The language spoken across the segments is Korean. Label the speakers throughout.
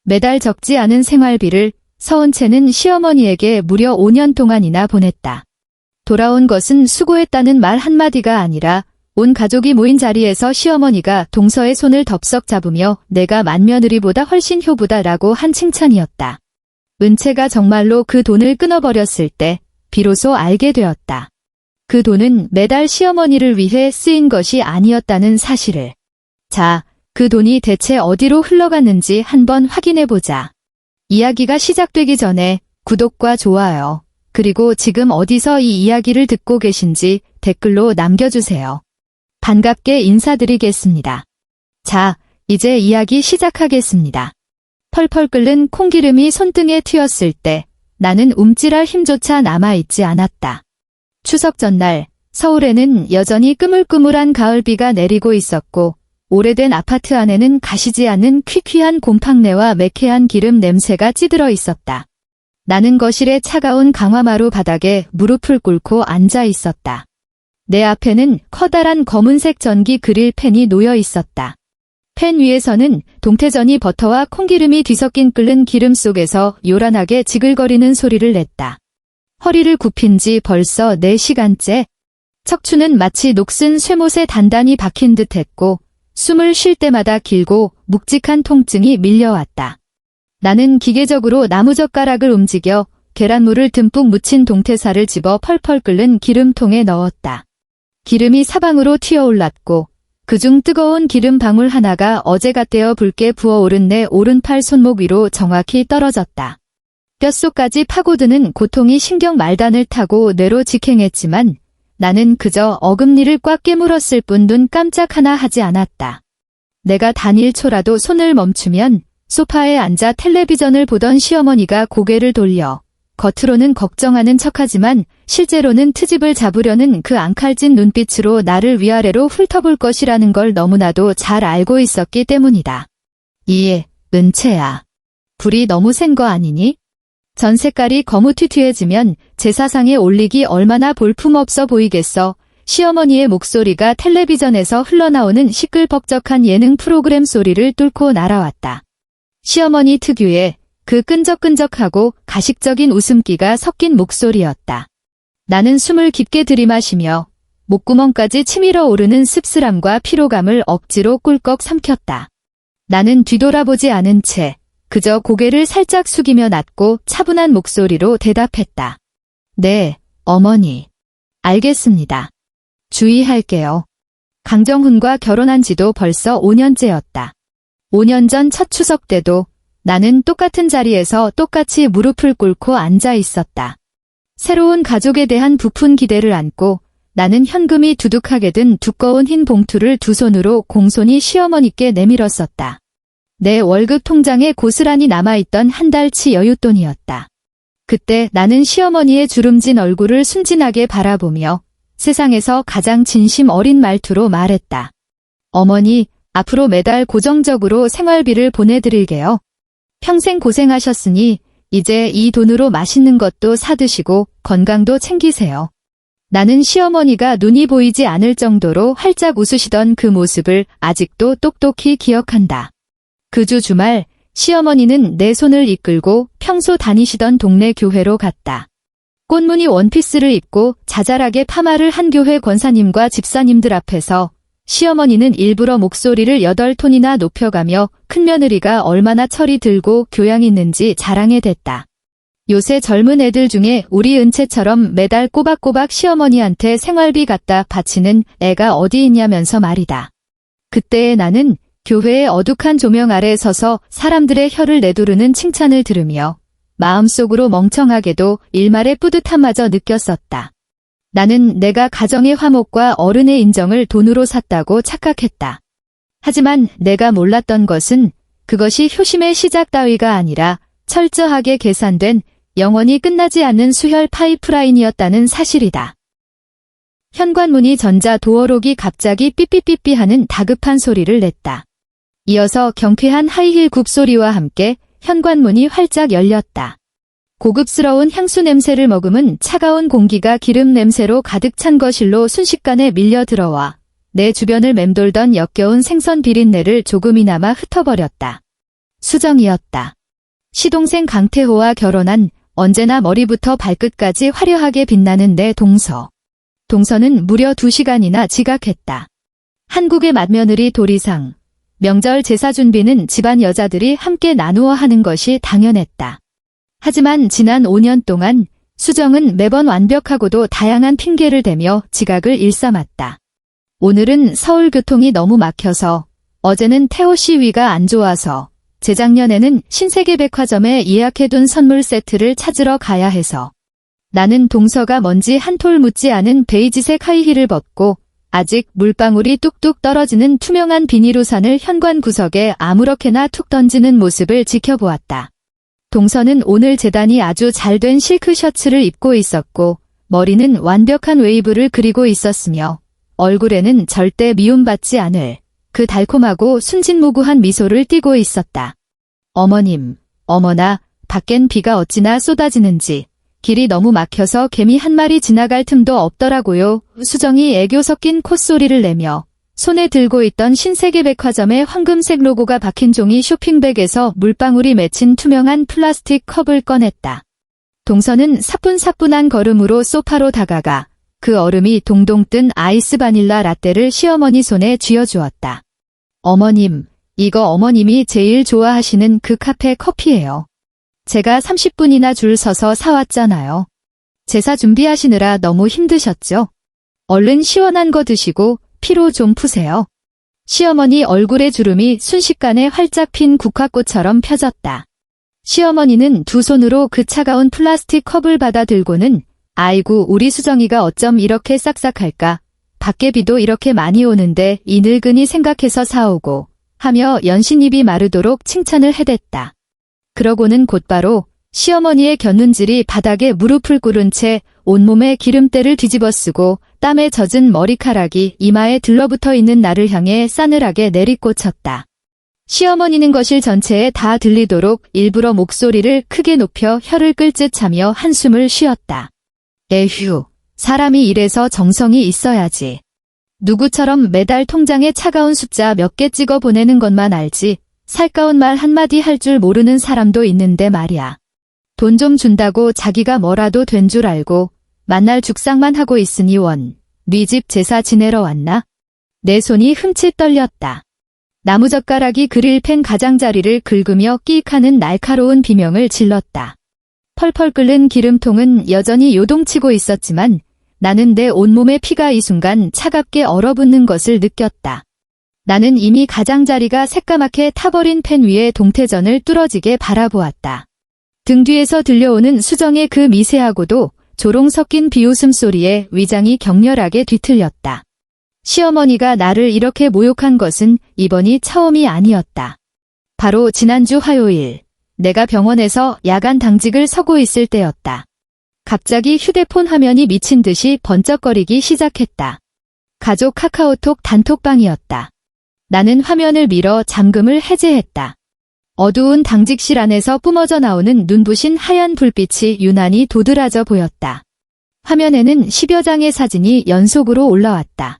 Speaker 1: 매달 적지 않은 생활비를 서은채는 시어머니에게 무려 5년 동안이나 보냈다. 돌아온 것은 수고했다는 말 한마디가 아니라 온 가족이 모인 자리에서 시어머니가 동서의 손을 덥석 잡으며 내가 맏며느리보다 훨씬 효부다라고 한 칭찬이었다. 은채가 정말로 그 돈을 끊어버렸을 때 비로소 알게 되었다. 그 돈은 매달 시어머니를 위해 쓰인 것이 아니었다는 사실을. 자, 그 돈이 대체 어디로 흘러갔는지 한번 확인해보자. 이야기가 시작되기 전에 구독과 좋아요, 그리고 지금 어디서 이 이야기를 듣고 계신지 댓글로 남겨주세요. 반갑게 인사드리겠습니다. 자, 이제 이야기 시작하겠습니다. 펄펄 끓는 콩기름이 손등에 튀었을 때 나는 움찔할 힘조차 남아있지 않았다. 추석 전날 서울에는 여전히 꾸물꾸물한 가을비가 내리고 있었고 오래된 아파트 안에는 가시지 않는 퀴퀴한 곰팡내와 매캐한 기름 냄새가 찌들어 있었다. 나는 거실의 차가운 강화마루 바닥에 무릎을 꿇고 앉아 있었다. 내 앞에는 커다란 검은색 전기 그릴 팬이 놓여 있었다. 팬 위에서는 동태전이 버터와 콩기름이 뒤섞인 끓는 기름 속에서 요란하게 지글거리는 소리를 냈다. 허리를 굽힌 지 벌써 4시간째. 척추는 마치 녹슨 쇠못에 단단히 박힌 듯 했고 숨을 쉴 때마다 길고 묵직한 통증이 밀려왔다. 나는 기계적으로 나무젓가락을 움직여 계란물을 듬뿍 묻힌 동태살을 집어 펄펄 끓는 기름통에 넣었다. 기름이 사방으로 튀어올랐고 그중 뜨거운 기름 방울 하나가 어제 갓대어 붉게 부어오른 내 오른팔 손목 위로 정확히 떨어졌다. 뼛속까지 파고드는 고통이 신경 말단을 타고 뇌로 직행했지만 나는 그저 어금니를 꽉 깨물었을 뿐 눈 깜짝 하나 하지 않았다. 내가 단 1초라도 손을 멈추면 소파에 앉아 텔레비전을 보던 시어머니가 고개를 돌려 겉으로는 걱정하는 척하지만 실제로는 트집을 잡으려는 그 앙칼진 눈빛으로 나를 위아래로 훑어볼 것이라는 걸 너무나도 잘 알고 있었기 때문이다. 이에, 은채야. 불이 너무 센 거 아니니? 전 색깔이 거무튀튀해지면 제사상에 올리기 얼마나 볼품없어 보이겠어. 시어머니의 목소리가 텔레비전에서 흘러나오는 시끌벅적한 예능 프로그램 소리를 뚫고 날아왔다. 시어머니 특유의 그 끈적끈적하고 가식적인 웃음기가 섞인 목소리였다. 나는 숨을 깊게 들이마시며 목구멍까지 치밀어 오르는 씁쓸함과 피로감을 억지로 꿀꺽 삼켰다. 나는 뒤돌아보지 않은 채 그저 고개를 살짝 숙이며 낮고 차분한 목소리로 대답했다. 네, 어머니. 알겠습니다. 주의할게요. 강정훈과 결혼한 지도 벌써 5년째였다. 5년 전 첫 추석 때도 나는 똑같은 자리에서 똑같이 무릎을 꿇고 앉아 있었다. 새로운 가족에 대한 부푼 기대를 안고 나는 현금이 두둑하게 든 두꺼운 흰 봉투를 두 손으로 공손히 시어머니께 내밀었었다. 내 월급 통장에 고스란히 남아있던 한 달치 여윳돈이었다. 그때 나는 시어머니의 주름진 얼굴을 순진하게 바라보며 세상에서 가장 진심 어린 말투로 말했다. 어머니, 앞으로 매달 고정적으로 생활비를 보내드릴게요. 평생 고생하셨으니 이제 이 돈으로 맛있는 것도 사드시고 건강도 챙기세요. 나는 시어머니가 눈이 보이지 않을 정도로 활짝 웃으시던 그 모습을 아직도 똑똑히 기억한다. 그 주 주말 시어머니는 내 손을 이끌고 평소 다니시던 동네 교회로 갔다. 꽃무늬 원피스를 입고 자잘하게 파마를 한 교회 권사님과 집사님들 앞에서 시어머니는 일부러 목소리를 8톤이나 높여가며 큰며느리가 얼마나 철이 들고 교양 있는지 자랑해 댔다. 요새 젊은 애들 중에 우리 은채처럼 매달 꼬박꼬박 시어머니한테 생활비 갖다 바치는 애가 어디 있냐면서 말이다. 그때의 나는 교회의 어둑한 조명 아래 서서 사람들의 혀를 내두르는 칭찬을 들으며 마음속으로 멍청하게도 일말의 뿌듯함마저 느꼈었다. 나는 내가 가정의 화목과 어른의 인정을 돈으로 샀다고 착각했다. 하지만 내가 몰랐던 것은 그것이 효심의 시작 따위가 아니라 철저하게 계산된 영원히 끝나지 않는 수혈 파이프라인이었다는 사실이다. 현관문이 전자 도어록이 갑자기 삐삐삐삐 하는 다급한 소리를 냈다. 이어서 경쾌한 하이힐 굽소리와 함께 현관문이 활짝 열렸다. 고급스러운 향수 냄새를 머금은 차가운 공기가 기름 냄새로 가득 찬 거실로 순식간에 밀려 들어와 내 주변을 맴돌던 역겨운 생선 비린내를 조금이나마 흩어버렸다. 수정이었다. 시동생 강태호와 결혼한 언제나 머리부터 발끝까지 화려하게 빛나는 내 동서. 동서는 무려 2시간이나 지각했다. 한국의 맏며느리 도리상, 명절 제사 준비는 집안 여자들이 함께 나누어 하는 것이 당연했다. 하지만 지난 5년 동안 수정은 매번 완벽하고도 다양한 핑계를 대며 지각을 일삼았다. 오늘은 서울 교통이 너무 막혀서, 어제는 태호 씨 위가 안 좋아서, 재작년에는 신세계백화점에 예약해둔 선물 세트를 찾으러 가야 해서. 나는 동서가 먼지 한 톨 묻지 않은 베이지색 하이힐을 벗고 아직 물방울이 뚝뚝 떨어지는 투명한 비닐우산을 현관 구석에 아무렇게나 툭 던지는 모습을 지켜보았다. 동서는 오늘 재단이 아주 잘된 실크 셔츠를 입고 있었고 머리는 완벽한 웨이브를 그리고 있었으며 얼굴에는 절대 미움받지 않을 그 달콤하고 순진무구한 미소를 띠고 있었다. 어머님, 어머나, 밖엔 비가 어찌나 쏟아지는지 길이 너무 막혀서 개미 한 마리 지나갈 틈도 없더라고요. 수정이 애교 섞인 콧소리를 내며 손에 들고 있던 신세계백화점의 황금색 로고가 박힌 종이 쇼핑백에서 물방울이 맺힌 투명한 플라스틱 컵을 꺼냈다. 동서는 사뿐사뿐한 걸음으로 소파로 다가가 그 얼음이 동동 뜬 아이스 바닐라 라떼를 시어머니 손에 쥐어주었다. 어머님, 이거 어머님이 제일 좋아하시는 그 카페 커피예요. 제가 30분이나 줄 서서 사왔잖아요. 제사 준비하시느라 너무 힘드셨죠? 얼른 시원한 거 드시고 피로 좀 푸세요. 시어머니 얼굴의 주름이 순식간에 활짝 핀 국화꽃처럼 펴졌다. 시어머니는 두 손으로 그 차가운 플라스틱 컵을 받아 들고는 아이고 우리 수정이가 어쩜 이렇게 싹싹할까? 밖에 비도 이렇게 많이 오는데 이 늙은이 생각해서 사오고 하며 연신입이 마르도록 칭찬을 해댔다. 그러고는 곧바로 시어머니의 곁눈질이 바닥에 무릎을 꿇은 채 온몸에 기름때를 뒤집어 쓰고 땀에 젖은 머리카락이 이마에 들러붙어 있는 나를 향해 싸늘하게 내리꽂혔다. 시어머니는 거실 전체에 다 들리도록 일부러 목소리를 크게 높여 혀를 끌짓하며 한숨을 쉬었다. 에휴, 사람이 이래서 정성이 있어야지. 누구처럼 매달 통장에 차가운 숫자 몇 개 찍어 보내는 것만 알지 살가운 말 한마디 할 줄 모르는 사람도 있는데 말이야. 돈 좀 준다고 자기가 뭐라도 된 줄 알고 만날 죽상만 하고 있으니 네 집 제사 지내러 왔나? 내 손이 흠칫 떨렸다. 나무젓가락이 그릴팬 가장자리를 긁으며 끼익하는 날카로운 비명을 질렀다. 펄펄 끓는 기름통은 여전히 요동치고 있었지만 나는 내 온몸의 피가 이 순간 차갑게 얼어붙는 것을 느꼈다. 나는 이미 가장자리가 새까맣게 타버린 팬 위에 동태전을 뚫어지게 바라보았다. 등 뒤에서 들려오는 수정의 그 미세하고도 조롱 섞인 비웃음 소리에 위장이 격렬하게 뒤틀렸다. 시어머니가 나를 이렇게 모욕한 것은 이번이 처음이 아니었다. 바로 지난주 화요일, 내가 병원에서 야간 당직을 서고 있을 때였다. 갑자기 휴대폰 화면이 미친 듯이 번쩍거리기 시작했다. 가족 카카오톡 단톡방이었다. 나는 화면을 밀어 잠금을 해제했다. 어두운 당직실 안에서 뿜어져 나오는 눈부신 하얀 불빛이 유난히 도드라져 보였다. 화면에는 10여 장의 사진이 연속으로 올라왔다.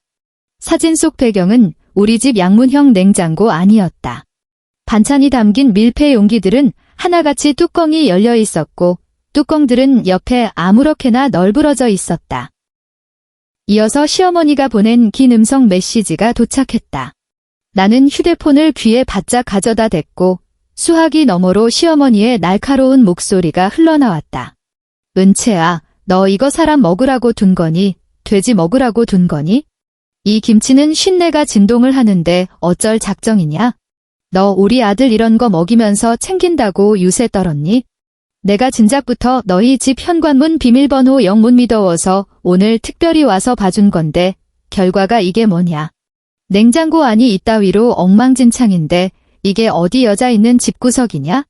Speaker 1: 사진 속 배경은 우리 집 양문형 냉장고 안이었다. 반찬이 담긴 밀폐 용기들은 하나같이 뚜껑이 열려 있었고 뚜껑들은 옆에 아무렇게나 널브러져 있었다. 이어서 시어머니가 보낸 긴 음성 메시지가 도착했다. 나는 휴대폰을 귀에 바짝 가져다 댔고 수화기 너머로 시어머니의 날카로운 목소리가 흘러나왔다. 은채야, 너 이거 사람 먹으라고 둔 거니? 돼지 먹으라고 둔 거니? 이 김치는 쉰내가 진동을 하는데 어쩔 작정이냐? 너 우리 아들 이런 거 먹이면서 챙긴다고 유세 떨었니? 내가 진작부터 너희 집 현관문 비밀번호 영 못 믿어워서 오늘 특별히 와서 봐준 건데 결과가 이게 뭐냐? 냉장고 안이 이따위로 엉망진창인데 이게 어디 여자 있는 집구석이냐?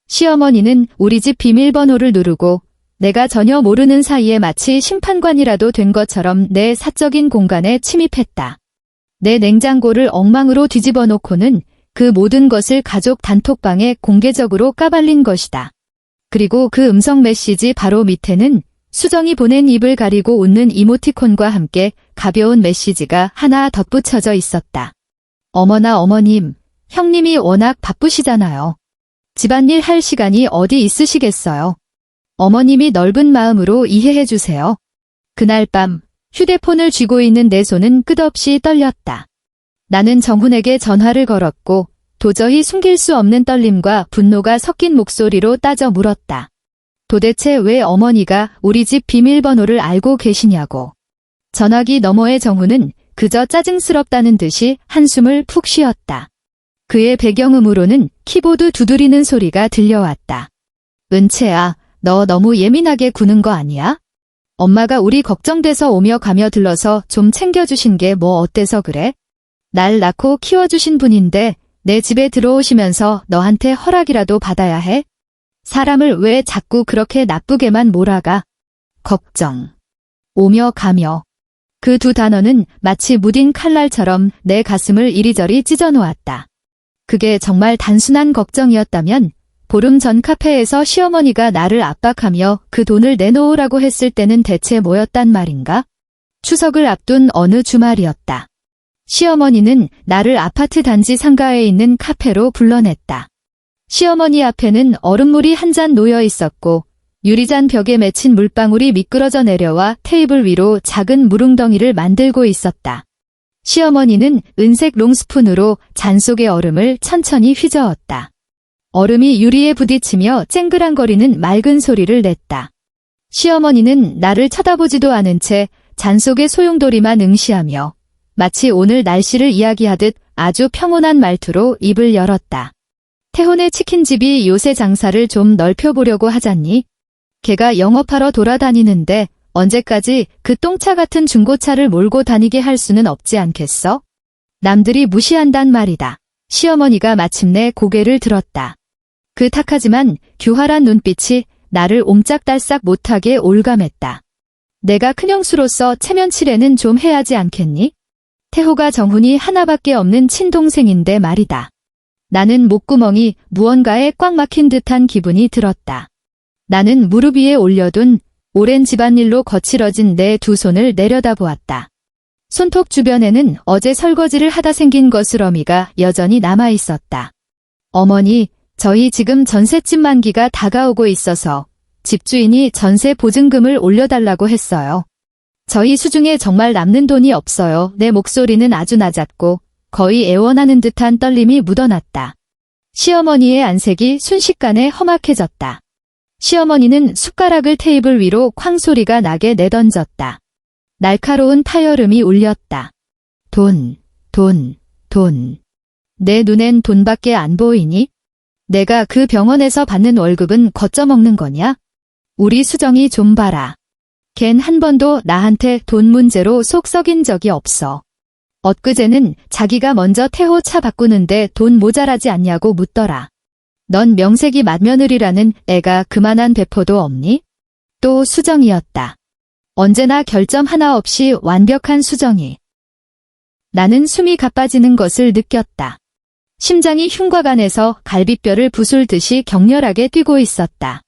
Speaker 1: 시어머니는 우리 집 비밀번호를 누르고 내가 전혀 모르는 사이에 마치 심판관이라도 된 것처럼 내 사적인 공간에 침입했다. 내 냉장고를 엉망으로 뒤집어 놓고는 그 모든 것을 가족 단톡방에 공개적으로 까발린 것이다. 그리고 그 음성 메시지 바로 밑에는 수정이 보낸 입을 가리고 웃는 이모티콘과 함께 가벼운 메시지가 하나 덧붙여져 있었다. 어머나 어머님, 형님이 워낙 바쁘시잖아요. 집안일 할 시간이 어디 있으시겠어요. 어머님이 넓은 마음으로 이해해 주세요. 그날 밤 휴대폰을 쥐고 있는 내 손은 끝없이 떨렸다. 나는 정훈에게 전화를 걸었고 도저히 숨길 수 없는 떨림과 분노가 섞인 목소리로 따져 물었다. 도대체 왜 어머니가 우리 집 비밀번호를 알고 계시냐고. 전화기 너머의 정훈은 그저 짜증스럽다는 듯이 한숨을 푹 쉬었다. 그의 배경음으로는 키보드 두드리는 소리가 들려왔다. 은채야, 너 너무 예민하게 구는 거 아니야? 엄마가 우리 걱정돼서 오며 가며 들러서 좀 챙겨주신 게 뭐 어때서 그래? 날 낳고 키워주신 분인데 내 집에 들어오시면서 너한테 허락이라도 받아야 해? 사람을 왜 자꾸 그렇게 나쁘게만 몰아가? 걱정. 오며 가며. 그 두 단어는 마치 무딘 칼날처럼 내 가슴을 이리저리 찢어놓았다. 그게 정말 단순한 걱정이었다면 보름 전 카페에서 시어머니가 나를 압박하며 그 돈을 내놓으라고 했을 때는 대체 뭐였단 말인가? 추석을 앞둔 어느 주말이었다. 시어머니는 나를 아파트 단지 상가에 있는 카페로 불러냈다. 시어머니 앞에는 얼음물이 한 잔 놓여 있었고 유리잔 벽에 맺힌 물방울이 미끄러져 내려와 테이블 위로 작은 물웅덩이를 만들고 있었다. 시어머니는 은색 롱스푼으로 잔 속의 얼음을 천천히 휘저었다. 얼음이 유리에 부딪히며 쨍그랑거리는 맑은 소리를 냈다. 시어머니는 나를 쳐다보지도 않은 채 잔 속의 소용돌이만 응시하며 마치 오늘 날씨를 이야기하듯 아주 평온한 말투로 입을 열었다. 태혼의 치킨집이 요새 장사를 좀 넓혀보려고 하잖니? 걔가 영업하러 돌아다니는데 언제까지 그 똥차 같은 중고차를 몰고 다니게 할 수는 없지 않겠어? 남들이 무시한단 말이다. 시어머니가 마침내 고개를 들었다. 그 탁하지만 교활한 눈빛이 나를 옴짝달싹 못하게 올감했다. 내가 큰형수로서 체면치레는 좀 해야지 않겠니? 태호가 정훈이 하나밖에 없는 친동생인데 말이다. 나는 목구멍이 무언가에 꽉 막힌 듯한 기분이 들었다. 나는 무릎 위에 올려둔 오랜 집안일로 거칠어진 내 두 손을 내려다보았다. 손톱 주변에는 어제 설거지를 하다 생긴 거스러미가 여전히 남아있었다. 어머니, 저희 지금 전셋집 만기가 다가오고 있어서 집주인이 전세 보증금을 올려달라고 했어요. 저희 수중에 정말 남는 돈이 없어요. 내 목소리는 아주 낮았고 거의 애원하는 듯한 떨림이 묻어났다. 시어머니의 안색이 순식간에 험악해졌다. 시어머니는 숟가락을 테이블 위로 쾅 소리가 나게 내던졌다. 날카로운 타열음이 울렸다. 돈. 내 눈엔 돈밖에 안 보이니? 내가 그 병원에서 받는 월급은 거쳐먹는 거냐? 우리 수정이 좀 봐라. 걘 한 번도 나한테 돈 문제로 속 썩인 적이 없어. 엊그제는 자기가 먼저 태호 차 바꾸는데 돈 모자라지 않냐고 묻더라. 넌 명색이 맏며느리라는 애가 그만한 배포도 없니? 또 수정이었다. 언제나 결점 하나 없이 완벽한 수정이. 나는 숨이 가빠지는 것을 느꼈다. 심장이 흉곽안에서 갈비뼈를 부술듯이 격렬하게 뛰고 있었다.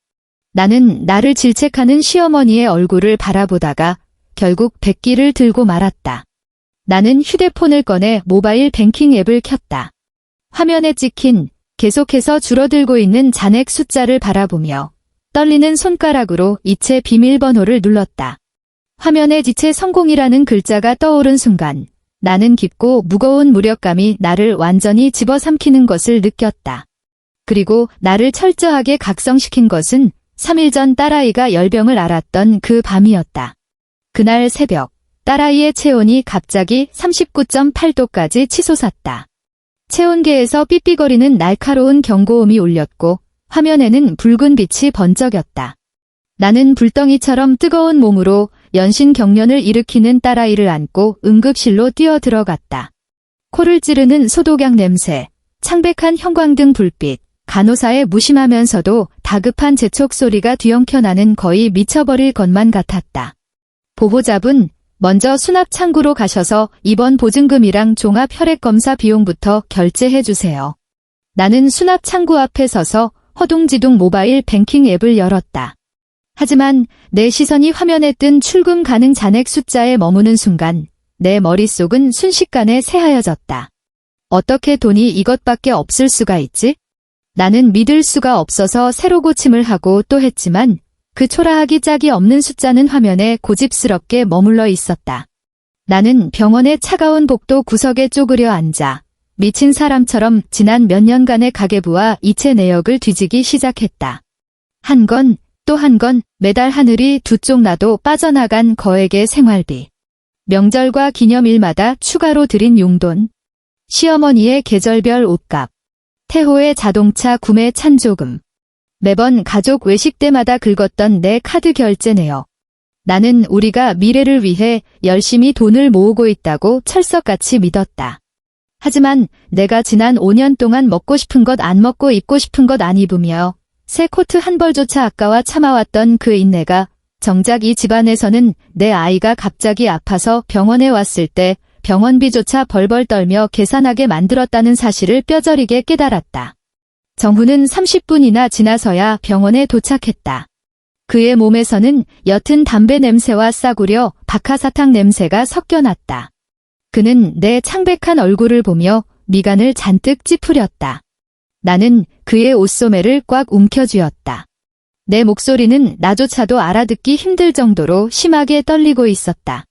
Speaker 1: 나는 나를 질책하는 시어머니의 얼굴을 바라보다가 결국 백기를 들고 말았다. 나는 휴대폰을 꺼내 모바일 뱅킹 앱을 켰다. 화면에 찍힌 계속해서 줄어들고 있는 잔액 숫자를 바라보며 떨리는 손가락으로 이체 비밀번호를 눌렀다. 화면에 지체 성공이라는 글자가 떠오른 순간 나는 깊고 무거운 무력감이 나를 완전히 집어삼키는 것을 느꼈다. 그리고 나를 철저하게 각성시킨 것은 3일 전 딸아이가 열병을 앓았던 그 밤이었다. 그날 새벽, 딸아이의 체온이 갑자기 39.8도까지 치솟았다. 체온계에서 삐삐거리는 날카로운 경고음이 울렸고 화면에는 붉은 빛이 번쩍였다. 나는 불덩이처럼 뜨거운 몸으로 연신경련을 일으키는 딸아이를 안고 응급실로 뛰어들어갔다. 코를 찌르는 소독약 냄새, 창백한 형광등 불빛, 간호사의 무심하면서도 다급한 재촉 소리가 뒤엉켜나는 거의 미쳐버릴 것만 같았다. 보호자분, 먼저 수납 창구로 가셔서 입원 보증금이랑 종합 혈액검사 비용부터 결제해 주세요. 나는 수납 창구 앞에 서서 허둥지둥 모바일 뱅킹 앱을 열었다. 하지만 내 시선이 화면에 뜬 출금 가능 잔액 숫자에 머무는 순간 내 머릿속은 순식간에 새하얘졌다. 어떻게 돈이 이것밖에 없을 수가 있지? 나는 믿을 수가 없어서 새로 고침을 하고 또 했지만 그 초라하기 짝이 없는 숫자는 화면에 고집스럽게 머물러 있었다. 나는 병원의 차가운 복도 구석에 쪼그려 앉아 미친 사람처럼 지난 몇 년간의 가계부와 이체 내역을 뒤지기 시작했다. 한 건 또 한 건 매달 하늘이 두 쪽 나도 빠져나간 거액의 생활비. 명절과 기념일마다 추가로 들인 용돈. 시어머니의 계절별 옷값. 태호의 자동차 구매 찬조금. 매번 가족 외식 때마다 긁었던 내 카드 결제 내역. 나는 우리가 미래를 위해 열심히 돈을 모으고 있다고 철석같이 믿었다. 하지만 내가 지난 5년 동안 먹고 싶은 것 안 먹고 입고 싶은 것 안 입으며 새 코트 한 벌조차 아까워 참아왔던 그 인내가 정작 이 집안에서는 내 아이가 갑자기 아파서 병원에 왔을 때 병원비조차 벌벌 떨며 계산하게 만들었다는 사실을 뼈저리게 깨달았다. 정훈은 30분이나 지나서야 병원에 도착했다. 그의 몸에서는 옅은 담배 냄새와 싸구려 박하사탕 냄새가 섞여났다. 그는 내 창백한 얼굴을 보며 미간을 잔뜩 찌푸렸다. 나는 그의 옷소매를 꽉 움켜쥐었다. 내 목소리는 나조차도 알아듣기 힘들 정도로 심하게 떨리고 있었다.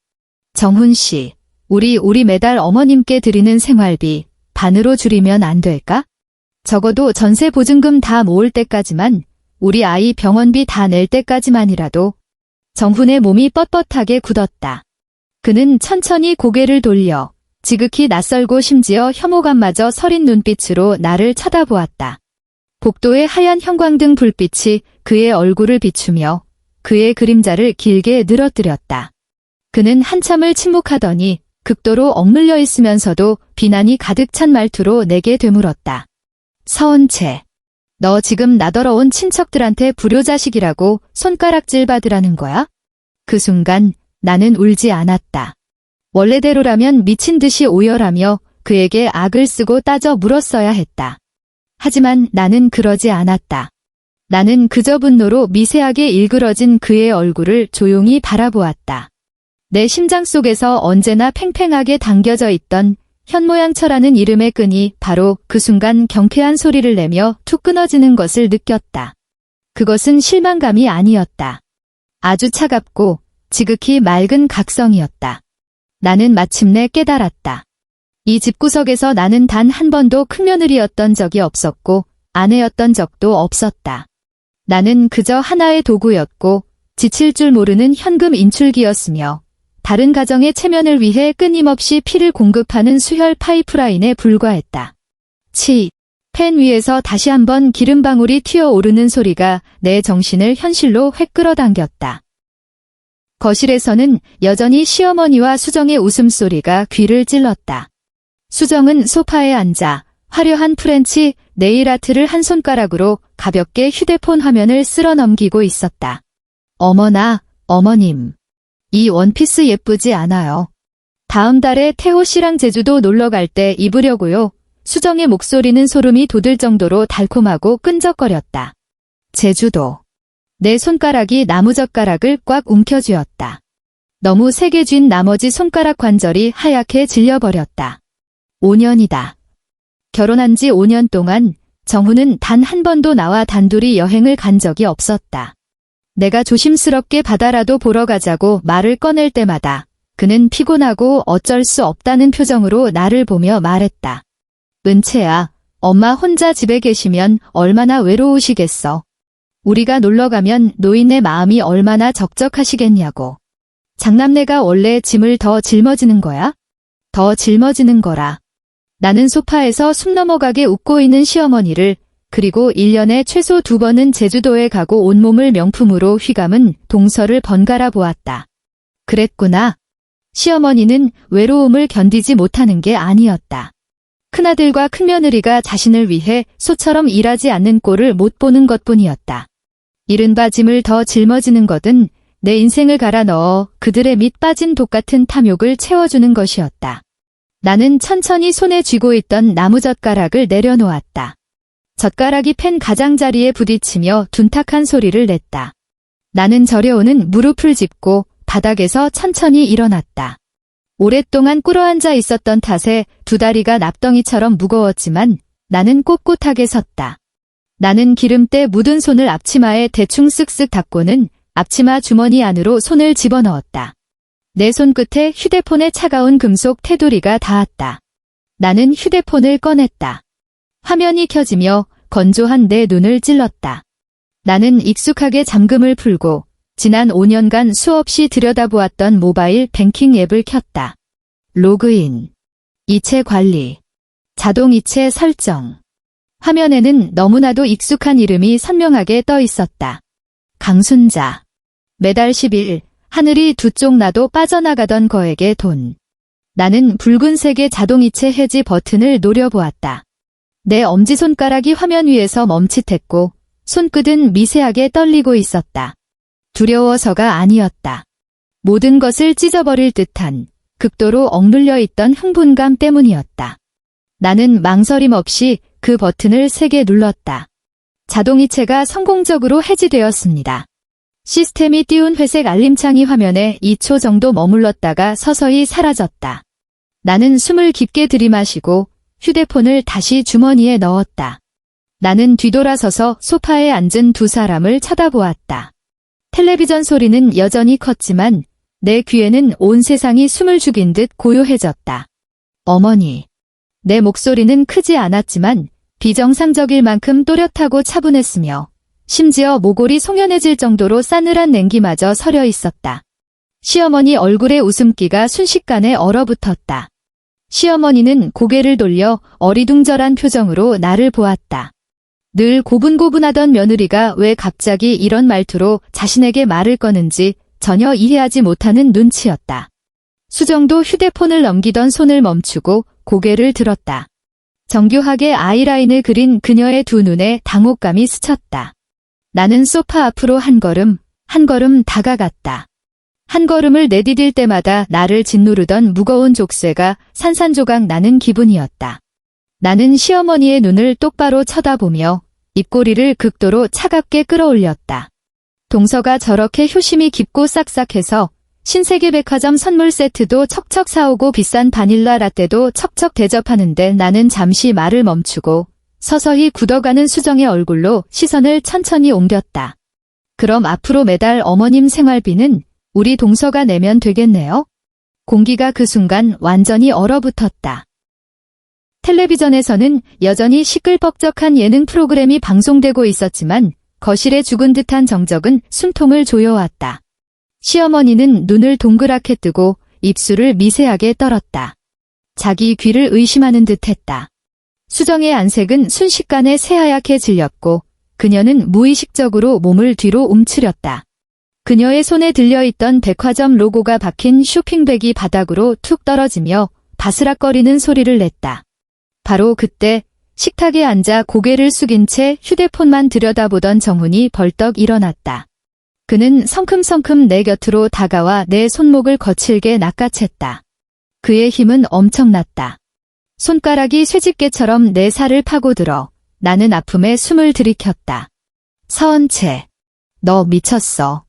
Speaker 1: 정훈 씨, 우리 매달 어머님께 드리는 생활비 반으로 줄이면 안 될까? 적어도 전세 보증금 다 모을 때까지만, 우리 아이 병원비 다 낼 때까지만이라도. 정훈의 몸이 뻣뻣하게 굳었다. 그는 천천히 고개를 돌려 지극히 낯설고 심지어 혐오감마저 서린 눈빛으로 나를 쳐다보았다. 복도의 하얀 형광등 불빛이 그의 얼굴을 비추며 그의 그림자를 길게 늘어뜨렸다. 그는 한참을 침묵하더니 극도로 억눌려 있으면서도 비난이 가득 찬 말투로 내게 되물었다. 서은채, 너 지금 나더러운 친척들한테 불효자식이라고 손가락질 받으라는 거야? 그 순간 나는 울지 않았다. 원래대로라면 미친 듯이 오열하며 그에게 악을 쓰고 따져 물었어야 했다. 하지만 나는 그러지 않았다. 나는 그저 분노로 미세하게 일그러진 그의 얼굴을 조용히 바라보았다. 내 심장 속에서 언제나 팽팽하게 당겨져 있던 현모양처라는 이름의 끈이 바로 그 순간 경쾌한 소리를 내며 툭 끊어지는 것을 느꼈다. 그것은 실망감이 아니었다. 아주 차갑고 지극히 맑은 각성이었다. 나는 마침내 깨달았다. 이 집구석에서 나는 단 한 번도 큰며느리였던 적이 없었고 아내였던 적도 없었다. 나는 그저 하나의 도구였고 지칠 줄 모르는 현금 인출기였으며 다른 가정의 체면을 위해 끊임없이 피를 공급하는 수혈 파이프라인에 불과했다. 팬 위에서 다시 한번 기름방울이 튀어오르는 소리가 내 정신을 현실로 획 끌어당겼다. 거실에서는 여전히 시어머니와 수정의 웃음소리가 귀를 찔렀다. 수정은 소파에 앉아 화려한 프렌치 네일아트를 한 손가락으로 가볍게 휴대폰 화면을 쓸어 넘기고 있었다. 어머나, 어머님. 이 원피스 예쁘지 않아요? 다음 달에 태호 씨랑 제주도 놀러 갈 때 입으려고요. 수정의 목소리는 소름이 돋을 정도로 달콤하고 끈적거렸다. 제주도. 내 손가락이 나무젓가락을 꽉 움켜쥐었다. 너무 세게 쥔 나머지 손가락 관절이 하얗게 질려버렸다. 5년이다. 결혼한 지 5년 동안 정훈은 단 한 번도 나와 단둘이 여행을 간 적이 없었다. 내가 조심스럽게 바다라도 보러 가자고 말을 꺼낼 때마다 그는 피곤하고 어쩔 수 없다는 표정으로 나를 보며 말했다. 은채야, 엄마 혼자 집에 계시면 얼마나 외로우시겠어. 우리가 놀러 가면 노인의 마음이 얼마나 적적하시겠냐고. 장남네가 원래 짐을 더 짊어지는 거야? 더 짊어지는 거라. 나는 소파에서 숨 넘어가게 웃고 있는 시어머니를, 그리고 1년에 최소 2번은 제주도에 가고 온몸을 명품으로 휘감은 동서를 번갈아 보았다. 그랬구나. 시어머니는 외로움을 견디지 못하는 게 아니었다. 큰아들과 큰며느리가 자신을 위해 소처럼 일하지 않는 꼴을 못 보는 것뿐이었다. 이른바 짐을 더 짊어지는 것은 내 인생을 갈아 넣어 그들의 밑 빠진 독 같은 탐욕을 채워주는 것이었다. 나는 천천히 손에 쥐고 있던 나무젓가락을 내려놓았다. 젓가락이 펜 가장자리에 부딪히며 둔탁한 소리를 냈다. 나는 저려오는 무릎을 짚고 바닥에서 천천히 일어났다. 오랫동안 꿇어앉아 있었던 탓에 두 다리가 납덩이처럼 무거웠지만 나는 꼿꼿하게 섰다. 나는 기름때 묻은 손을 앞치마에 대충 쓱쓱 닦고는 앞치마 주머니 안으로 손을 집어넣었다. 내 손끝에 휴대폰의 차가운 금속 테두리가 닿았다. 나는 휴대폰을 꺼냈다. 화면이 켜지며 건조한 내 눈을 찔렀다. 나는 익숙하게 잠금을 풀고 지난 5년간 수없이 들여다보았던 모바일 뱅킹 앱을 켰다. 로그인, 이체 관리, 자동 이체 설정. 화면에는 너무나도 익숙한 이름이 선명하게 떠 있었다. 강순자. 매달 10일, 하늘이 두 쪽 나도 빠져나가던 거액의 돈. 나는 붉은색의 자동이체 해지 버튼을 노려보았다. 내 엄지손가락이 화면 위에서 멈칫했고 손끝은 미세하게 떨리고 있었다. 두려워서가 아니었다. 모든 것을 찢어버릴 듯한 극도로 억눌려 있던 흥분감 때문이었다. 나는 망설임 없이 그 버튼을 세게 눌렀다. 자동이체가 성공적으로 해지되었습니다. 시스템이 띄운 회색 알림창이 화면에 2초 정도 머물렀다가 서서히 사라졌다. 나는 숨을 깊게 들이마시고 휴대폰을 다시 주머니에 넣었다. 나는 뒤돌아서서 소파에 앉은 두 사람을 쳐다보았다. 텔레비전 소리는 여전히 컸지만 내 귀에는 온 세상이 숨을 죽인 듯 고요해졌다. 어머니. 내 목소리는 크지 않았지만 비정상적일 만큼 또렷하고 차분했으며 심지어 모골이 송연해질 정도로 싸늘한 냉기마저 서려 있었다. 시어머니 얼굴에 웃음기가 순식간에 얼어붙었다. 시어머니는 고개를 돌려 어리둥절한 표정으로 나를 보았다. 늘 고분고분하던 며느리가 왜 갑자기 이런 말투로 자신에게 말을 거는지 전혀 이해하지 못하는 눈치였다. 수정도 휴대폰을 넘기던 손을 멈추고 고개를 들었다. 정교하게 아이라인을 그린 그녀의 두 눈에 당혹감이 스쳤다. 나는 소파 앞으로 한 걸음 다가갔다. 한 걸음을 내디딜 때마다 나를 짓누르던 무거운 족쇄가 산산조각 나는 기분이었다. 나는 시어머니의 눈을 똑바로 쳐다보며 입꼬리를 극도로 차갑게 끌어올렸다. 동서가 저렇게 효심이 깊고 싹싹해서 신세계 백화점 선물 세트도 척척 사오고 비싼 바닐라 라떼도 척척 대접하는데 나는 잠시 말을 멈추고 서서히 굳어가는 수정의 얼굴로 시선을 천천히 옮겼다. 그럼 앞으로 매달 어머님 생활비는 우리 동서가 내면 되겠네요? 공기가 그 순간 완전히 얼어붙었다. 텔레비전에서는 여전히 시끌벅적한 예능 프로그램이 방송되고 있었지만 거실의 죽은 듯한 정적은 숨통을 조여왔다. 시어머니는 눈을 동그랗게 뜨고 입술을 미세하게 떨었다. 자기 귀를 의심하는 듯했다. 수정의 안색은 순식간에 새하얗게 질렸고 그녀는 무의식적으로 몸을 뒤로 움츠렸다. 그녀의 손에 들려있던 백화점 로고가 박힌 쇼핑백이 바닥으로 툭 떨어지며 바스락거리는 소리를 냈다. 바로 그때 식탁에 앉아 고개를 숙인 채 휴대폰만 들여다보던 정훈이 벌떡 일어났다. 그는 성큼성큼 내 곁으로 다가와 내 손목을 거칠게 낚아챘다. 그의 힘은 엄청났다. 손가락이 쇠집게처럼 내 살을 파고들어 나는 아픔에 숨을 들이켰다. 서은채, 너 미쳤어.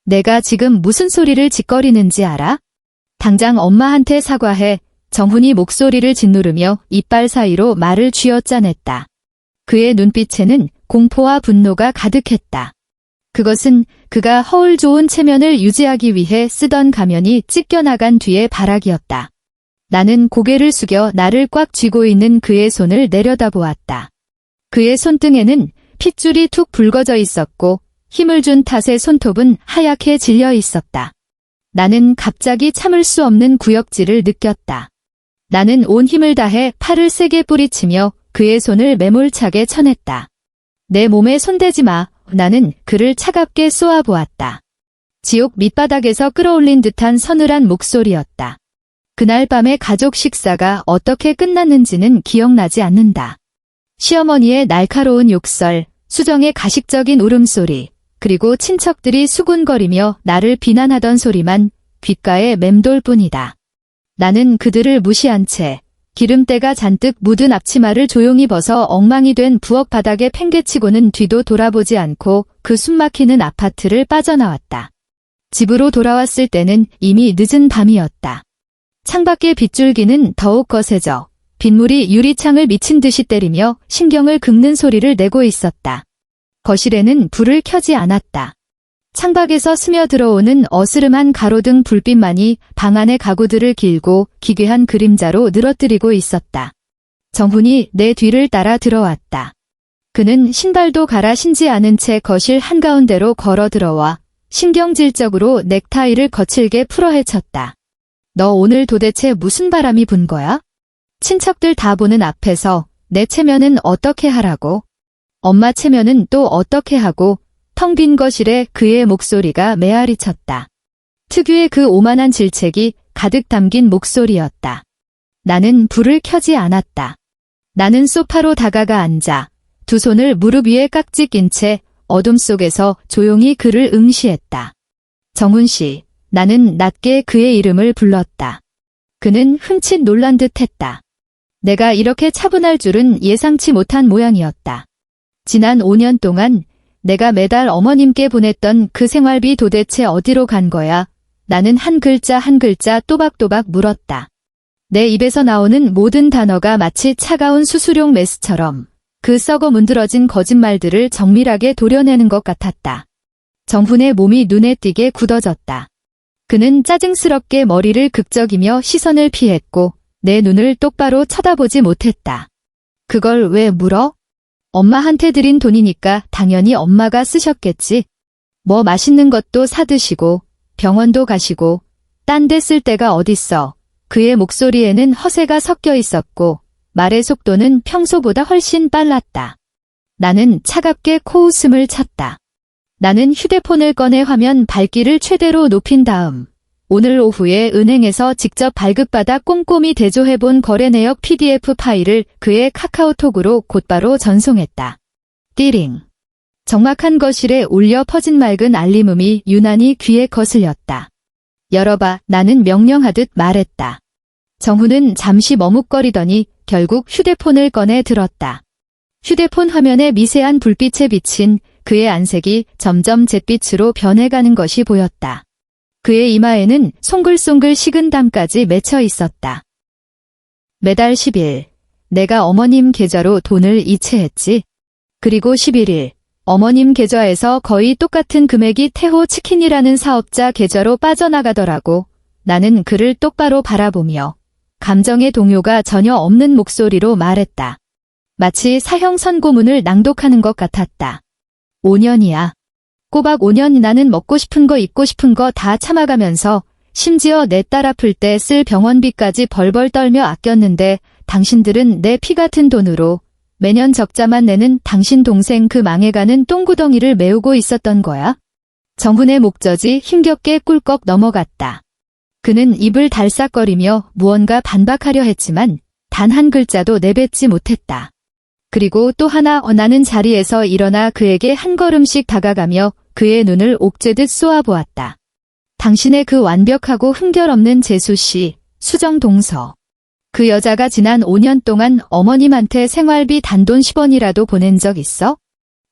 Speaker 1: 내가 지금 무슨 소리를 짓거리는지 알아? 당장 엄마한테 사과해. 정훈이 목소리를 짓누르며 이빨 사이로 말을 쥐어짜냈다. 그의 눈빛에는 공포와 분노가 가득했다. 그것은 그가 허울 좋은 체면을 유지하기 위해 쓰던 가면이 찢겨나간 뒤의 발악이었다. 나는 고개를 숙여 나를 꽉 쥐고 있는 그의 손을 내려다보았다. 그의 손등에는 핏줄이 툭 붉어져 있었고 힘을 준 탓에 손톱은 하얗게 질려 있었다. 나는 갑자기 참을 수 없는 구역질을 느꼈다. 나는 온 힘을 다해 팔을 세게 뿌리치며 그의 손을 매몰차게 쳐냈다. 내 몸에 손대지 마. 나는 그를 차갑게 쏘아보았다. 지옥 밑바닥에서 끌어올린 듯한 서늘한 목소리였다. 그날 밤의 가족 식사가 어떻게 끝났는지는 기억나지 않는다. 시어머니의 날카로운 욕설, 수정의 가식적인 울음소리, 그리고 친척들이 수군거리며 나를 비난하던 소리만 귓가에 맴돌 뿐이다. 나는 그들을 무시한 채 기름때가 잔뜩 묻은 앞치마를 조용히 벗어 엉망이 된 부엌 바닥에 팽개치고는 뒤도 돌아보지 않고 그 숨막히는 아파트를 빠져나왔다. 집으로 돌아왔을 때는 이미 늦은 밤이었다. 창밖의 빗줄기는 더욱 거세져 빗물이 유리창을 미친 듯이 때리며 신경을 긁는 소리를 내고 있었다. 거실에는 불을 켜지 않았다. 창밖에서 스며들어오는 어스름한 가로등 불빛만이 방 안의 가구들을 길고 기괴한 그림자로 늘어뜨리고 있었다. 정훈이 내 뒤를 따라 들어왔다. 그는 신발도 갈아 신지 않은 채 거실 한가운데로 걸어 들어와 신경질적으로 넥타이를 거칠게 풀어헤쳤다. 너 오늘 도대체 무슨 바람이 분 거야? 친척들 다 보는 앞에서 내 체면은 어떻게 하라고? 엄마 체면은 또 어떻게 하고? 텅 빈 거실에 그의 목소리가 메아리 쳤다. 특유의 그 오만한 질책이 가득 담긴 목소리였다. 나는 불을 켜지 않았다. 나는 소파로 다가가 앉아 두 손을 무릎 위에 깍지 낀 채 어둠 속에서 조용히 그를 응시했다. 정훈 씨, 나는 낮게 그의 이름을 불렀다. 그는 흠칫 놀란 듯 했다. 내가 이렇게 차분할 줄은 예상치 못한 모양이었다. 지난 5년 동안 내가 매달 어머님께 보냈던 그 생활비 도대체 어디로 간 거야? 나는 한 글자 한 글자 또박또박 물었다. 내 입에서 나오는 모든 단어가 마치 차가운 수수용 메스처럼 그 썩어 문드러진 거짓말들을 정밀하게 도려내는 것 같았다. 정훈의 몸이 눈에 띄게 굳어졌다. 그는 짜증스럽게 머리를 극적이며 시선을 피했고 내 눈을 똑바로 쳐다보지 못했다. 그걸 왜 물어? 엄마한테 드린 돈이니까 당연히 엄마가 쓰셨겠지. 뭐 맛있는 것도 사드시고 병원도 가시고 딴 데 쓸 데가 어딨어. 그의 목소리에는 허세가 섞여 있었고 말의 속도는 평소보다 훨씬 빨랐다. 나는 차갑게 코웃음을 쳤다. 나는 휴대폰을 꺼내 화면 밝기를 최대로 높인 다음 오늘 오후에 은행에서 직접 발급받아 꼼꼼히 대조해본 거래 내역 PDF 파일을 그의 카카오톡으로 곧바로 전송했다. 띠링. 적막한 거실에 울려 퍼진 맑은 알림음이 유난히 귀에 거슬렸다. 열어봐. 나는 명령하듯 말했다. 정훈은 잠시 머뭇거리더니 결국 휴대폰을 꺼내 들었다. 휴대폰 화면에 미세한 불빛에 비친 그의 안색이 점점 잿빛으로 변해가는 것이 보였다. 그의 이마에는 송글송글 식은 땀까지 맺혀 있었다. 매달 10일, 내가 어머님 계좌로 돈을 이체했지. 그리고 11일, 어머님 계좌에서 거의 똑같은 금액이 태호 치킨이라는 사업자 계좌로 빠져나가더라고. 나는 그를 똑바로 바라보며 감정의 동요가 전혀 없는 목소리로 말했다. 마치 사형 선고문을 낭독하는 것 같았다. 5년이야. 꼬박 5년 나는 먹고 싶은 거 입고 싶은 거 다 참아가면서 심지어 내 딸 아플 때 쓸 병원비까지 벌벌 떨며 아꼈는데 당신들은 내 피 같은 돈으로 매년 적자만 내는 당신 동생 그 망해가는 똥구덩이를 메우고 있었던 거야. 정훈의 목젖이 힘겹게 꿀꺽 넘어갔다. 그는 입을 달싹거리며 무언가 반박하려 했지만 단 한 글자도 내뱉지 못했다. 그리고 또 하나 나는 자리에서 일어나 그에게 한 걸음씩 다가가며 그의 눈을 옥죄듯 쏘아보았다. 당신의 그 완벽하고 흠결 없는 재수씨, 수정동서. 그 여자가 지난 5년 동안 어머님한테 생활비 단돈 10원이라도 보낸 적 있어?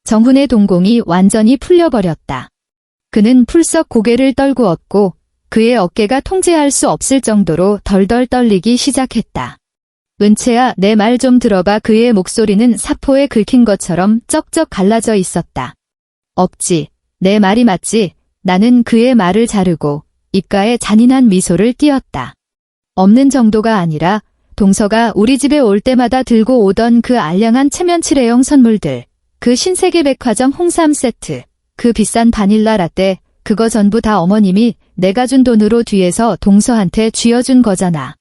Speaker 1: 정훈의 동공이 완전히 풀려버렸다. 그는 풀썩 고개를 떨구었고 그의 어깨가 통제할 수 없을 정도로 덜덜 떨리기 시작했다. 은채야, 내 말 좀 들어봐. 그의 목소리는 사포에 긁힌 것처럼 쩍쩍 갈라져 있었다. 없지. 내 말이 맞지. 나는 그의 말을 자르고 입가에 잔인한 미소를 띄었다. 없는 정도가 아니라 동서가 우리 집에 올 때마다 들고 오던 그 알량한 체면 칠해용 선물들, 그 신세계 백화점 홍삼 세트, 그 비싼 바닐라 라떼, 그거 전부 다 어머님이 내가 준 돈으로 뒤에서 동서한테 쥐어준 거잖아.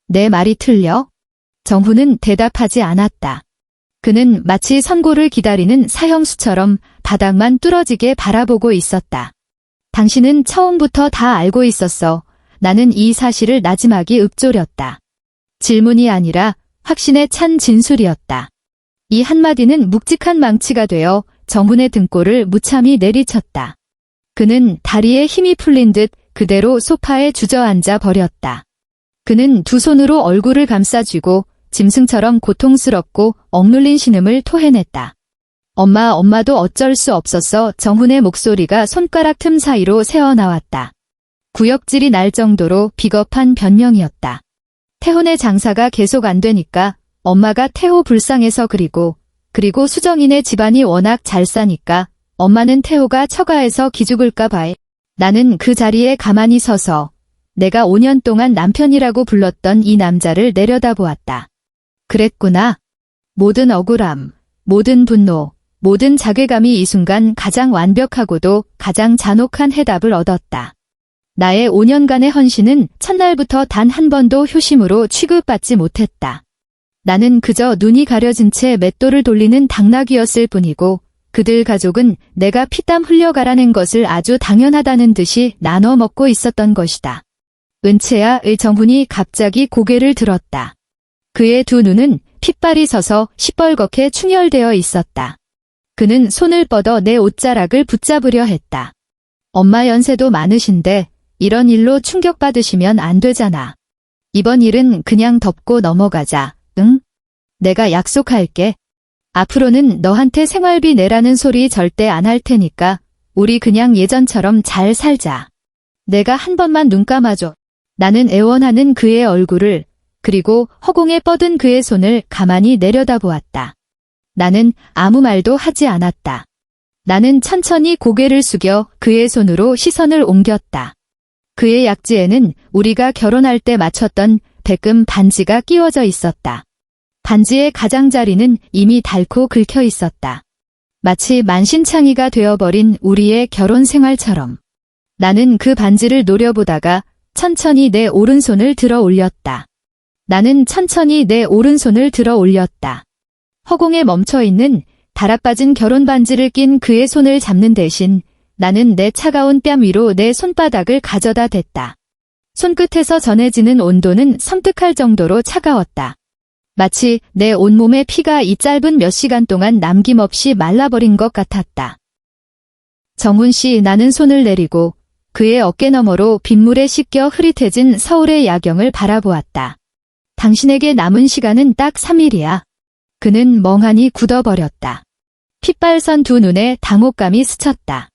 Speaker 1: 내 말이 틀려? 정훈은 대답하지 않았다. 그는 마치 선고를 기다리는 사형수처럼 바닥만 뚫어지게 바라보고 있었다. 당신은 처음부터 다 알고 있었어. 나는 이 사실을 나지막이 읊조렸다. 질문이 아니라 확신에 찬 진술이었다. 이 한마디는 묵직한 망치가 되어 정훈의 등골을 무참히 내리쳤다. 그는 다리에 힘이 풀린 듯 그대로 소파에 주저앉아 버렸다. 그는 두 손으로 얼굴을 감싸쥐고 짐승처럼 고통스럽고 억눌린 신음을 토해냈다. 엄마도 어쩔 수 없었어. 정훈의 목소리가 손가락 틈 사이로 새어나왔다. 구역질이 날 정도로 비겁한 변명이었다. 태호네 장사가 계속 안 되니까 엄마가 태호 불쌍해서 그리고 수정이네 집안이 워낙 잘 사니까 엄마는 태호가 처가에서 기죽을까 봐. 나는 그 자리에 가만히 서서 내가 5년 동안 남편이라고 불렀던 이 남자를 내려다보았다. 그랬구나. 모든 억울함, 모든 분노, 모든 자괴감이 이 순간 가장 완벽하고도 가장 잔혹한 해답을 얻었다. 나의 5년간의 헌신은 첫날부터 단 한 번도 효심으로 취급받지 못했다. 나는 그저 눈이 가려진 채 맷돌을 돌리는 당나귀였을 뿐이고 그들 가족은 내가 피땀 흘려 갈아낸 것을 아주 당연하다는 듯이 나눠 먹고 있었던 것이다. 은채야의 정훈이 갑자기 고개를 들었다. 그의 두 눈은 핏발이 서서 시뻘겋게 충혈되어 있었다. 그는 손을 뻗어 내 옷자락을 붙잡으려 했다. 엄마 연세도 많으신데 이런 일로 충격받으시면 안 되잖아. 이번 일은 그냥 덮고 넘어가자, 응? 내가 약속할게. 앞으로는 너한테 생활비 내라는 소리 절대 안 할 테니까 우리 그냥 예전처럼 잘 살자. 내가 한 번만 눈 감아줘. 나는 애원하는 그의 얼굴을 그리고 허공에 뻗은 그의 손을 가만히 내려다보았다. 나는 아무 말도 하지 않았다. 나는 천천히 고개를 숙여 그의 손으로 시선을 옮겼다. 그의 약지에는 우리가 결혼할 때 맞췄던 백금 반지가 끼워져 있었다. 반지의 가장자리는 이미 닳고 긁혀 있었다. 마치 만신창이가 되어버린 우리의 결혼 생활처럼. 나는 그 반지를 노려보다가 천천히 내 오른손을 들어 올렸다. 나는 천천히 내 오른손을 들어 올렸다. 허공에 멈춰있는 달아빠진 결혼 반지를 낀 그의 손을 잡는 대신 나는 내 차가운 뺨 위로 내 손바닥을 가져다 댔다. 손끝에서 전해지는 온도는 섬뜩할 정도로 차가웠다. 마치 내 온몸의 피가 이 짧은 몇 시간 동안 남김없이 말라버린 것 같았다. 정훈 씨, 나는 손을 내리고 그의 어깨 너머로 빗물에 씻겨 흐릿해진 서울의 야경을 바라보았다. 당신에게 남은 시간은 딱 3일이야. 그는 멍하니 굳어버렸다. 핏발선 두 눈에 당혹감이 스쳤다.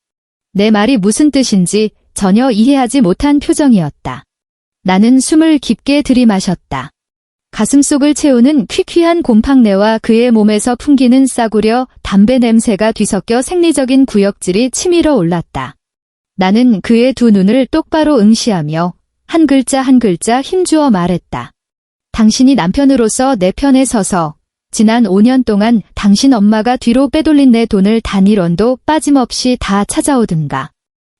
Speaker 1: 내 말이 무슨 뜻인지 전혀 이해하지 못한 표정이었다. 나는 숨을 깊게 들이마셨다. 가슴속을 채우는 퀴퀴한 곰팡내와 그의 몸에서 풍기는 싸구려 담배 냄새가 뒤섞여 생리적인 구역질이 치밀어 올랐다. 나는 그의 두 눈을 똑바로 응시하며 한 글자 한 글자 힘주어 말했다. 당신이 남편으로서 내 편에 서서 지난 5년 동안 당신 엄마가 뒤로 빼돌린 내 돈을 단 1원도 빠짐없이 다 찾아오든가.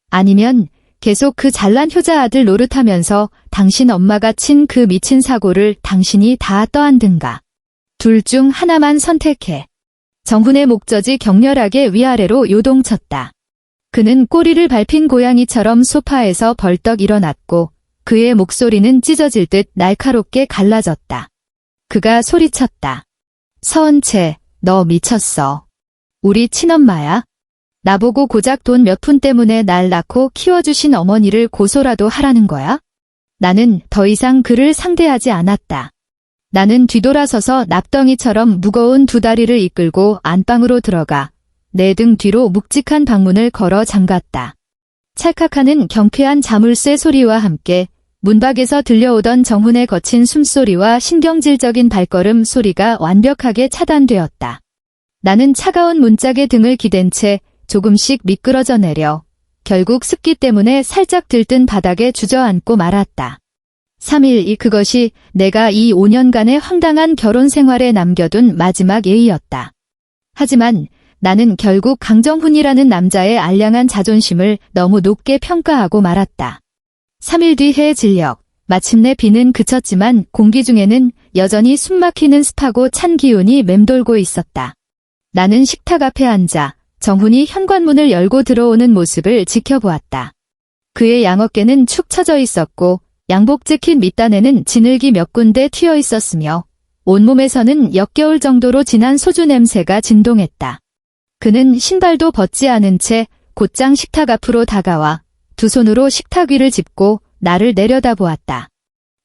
Speaker 1: 아니면 계속 그 잘난 효자 아들 노릇하면서 당신 엄마가 친 그 미친 사고를 당신이 다 떠안든가. 둘 중 하나만 선택해. 정훈의 목젖이 격렬하게 위아래로 요동쳤다. 그는 꼬리를 밟힌 고양이처럼 소파에서 벌떡 일어났고 그의 목소리는 찢어질 듯 날카롭게 갈라졌다. 그가 소리쳤다. 서은채, 너 미쳤어. 우리 친엄마야? 나보고 고작 돈 몇 푼 때문에 날 낳고 키워주신 어머니를 고소라도 하라는 거야? 나는 더 이상 그를 상대하지 않았다. 나는 뒤돌아서서 납덩이처럼 무거운 두 다리를 이끌고 안방으로 들어가 내 등 뒤로 묵직한 방문을 걸어 잠갔다. 찰칵하는 경쾌한 자물쇠 소리와 함께 문밖에서 들려오던 정훈의 거친 숨소리와 신경질적인 발걸음 소리가 완벽하게 차단되었다. 나는 차가운 문짝에 등을 기댄 채 조금씩 미끄러져 내려 결국 습기 때문에 살짝 들뜬 바닥에 주저앉고 말았다. 3일 그것이 내가 이 5년간의 황당한 결혼 생활에 남겨둔 마지막 예의였다. 하지만 나는 결국 강정훈이라는 남자의 알량한 자존심을 너무 높게 평가하고 말았다. 3일 뒤 해의 진력, 마침내 비는 그쳤지만 공기 중에는 여전히 숨막히는 습하고 찬 기운이 맴돌고 있었다. 나는 식탁 앞에 앉아 정훈이 현관문을 열고 들어오는 모습을 지켜보았다. 그의 양어깨는 축 처져 있었고 양복 재킷 밑단에는 진흙이 몇 군데 튀어 있었으며 온몸에서는 역겨울 정도로 진한 소주 냄새가 진동했다. 그는 신발도 벗지 않은 채 곧장 식탁 앞으로 다가와 두 손으로 식탁 위를 짚고 나를 내려다보았다.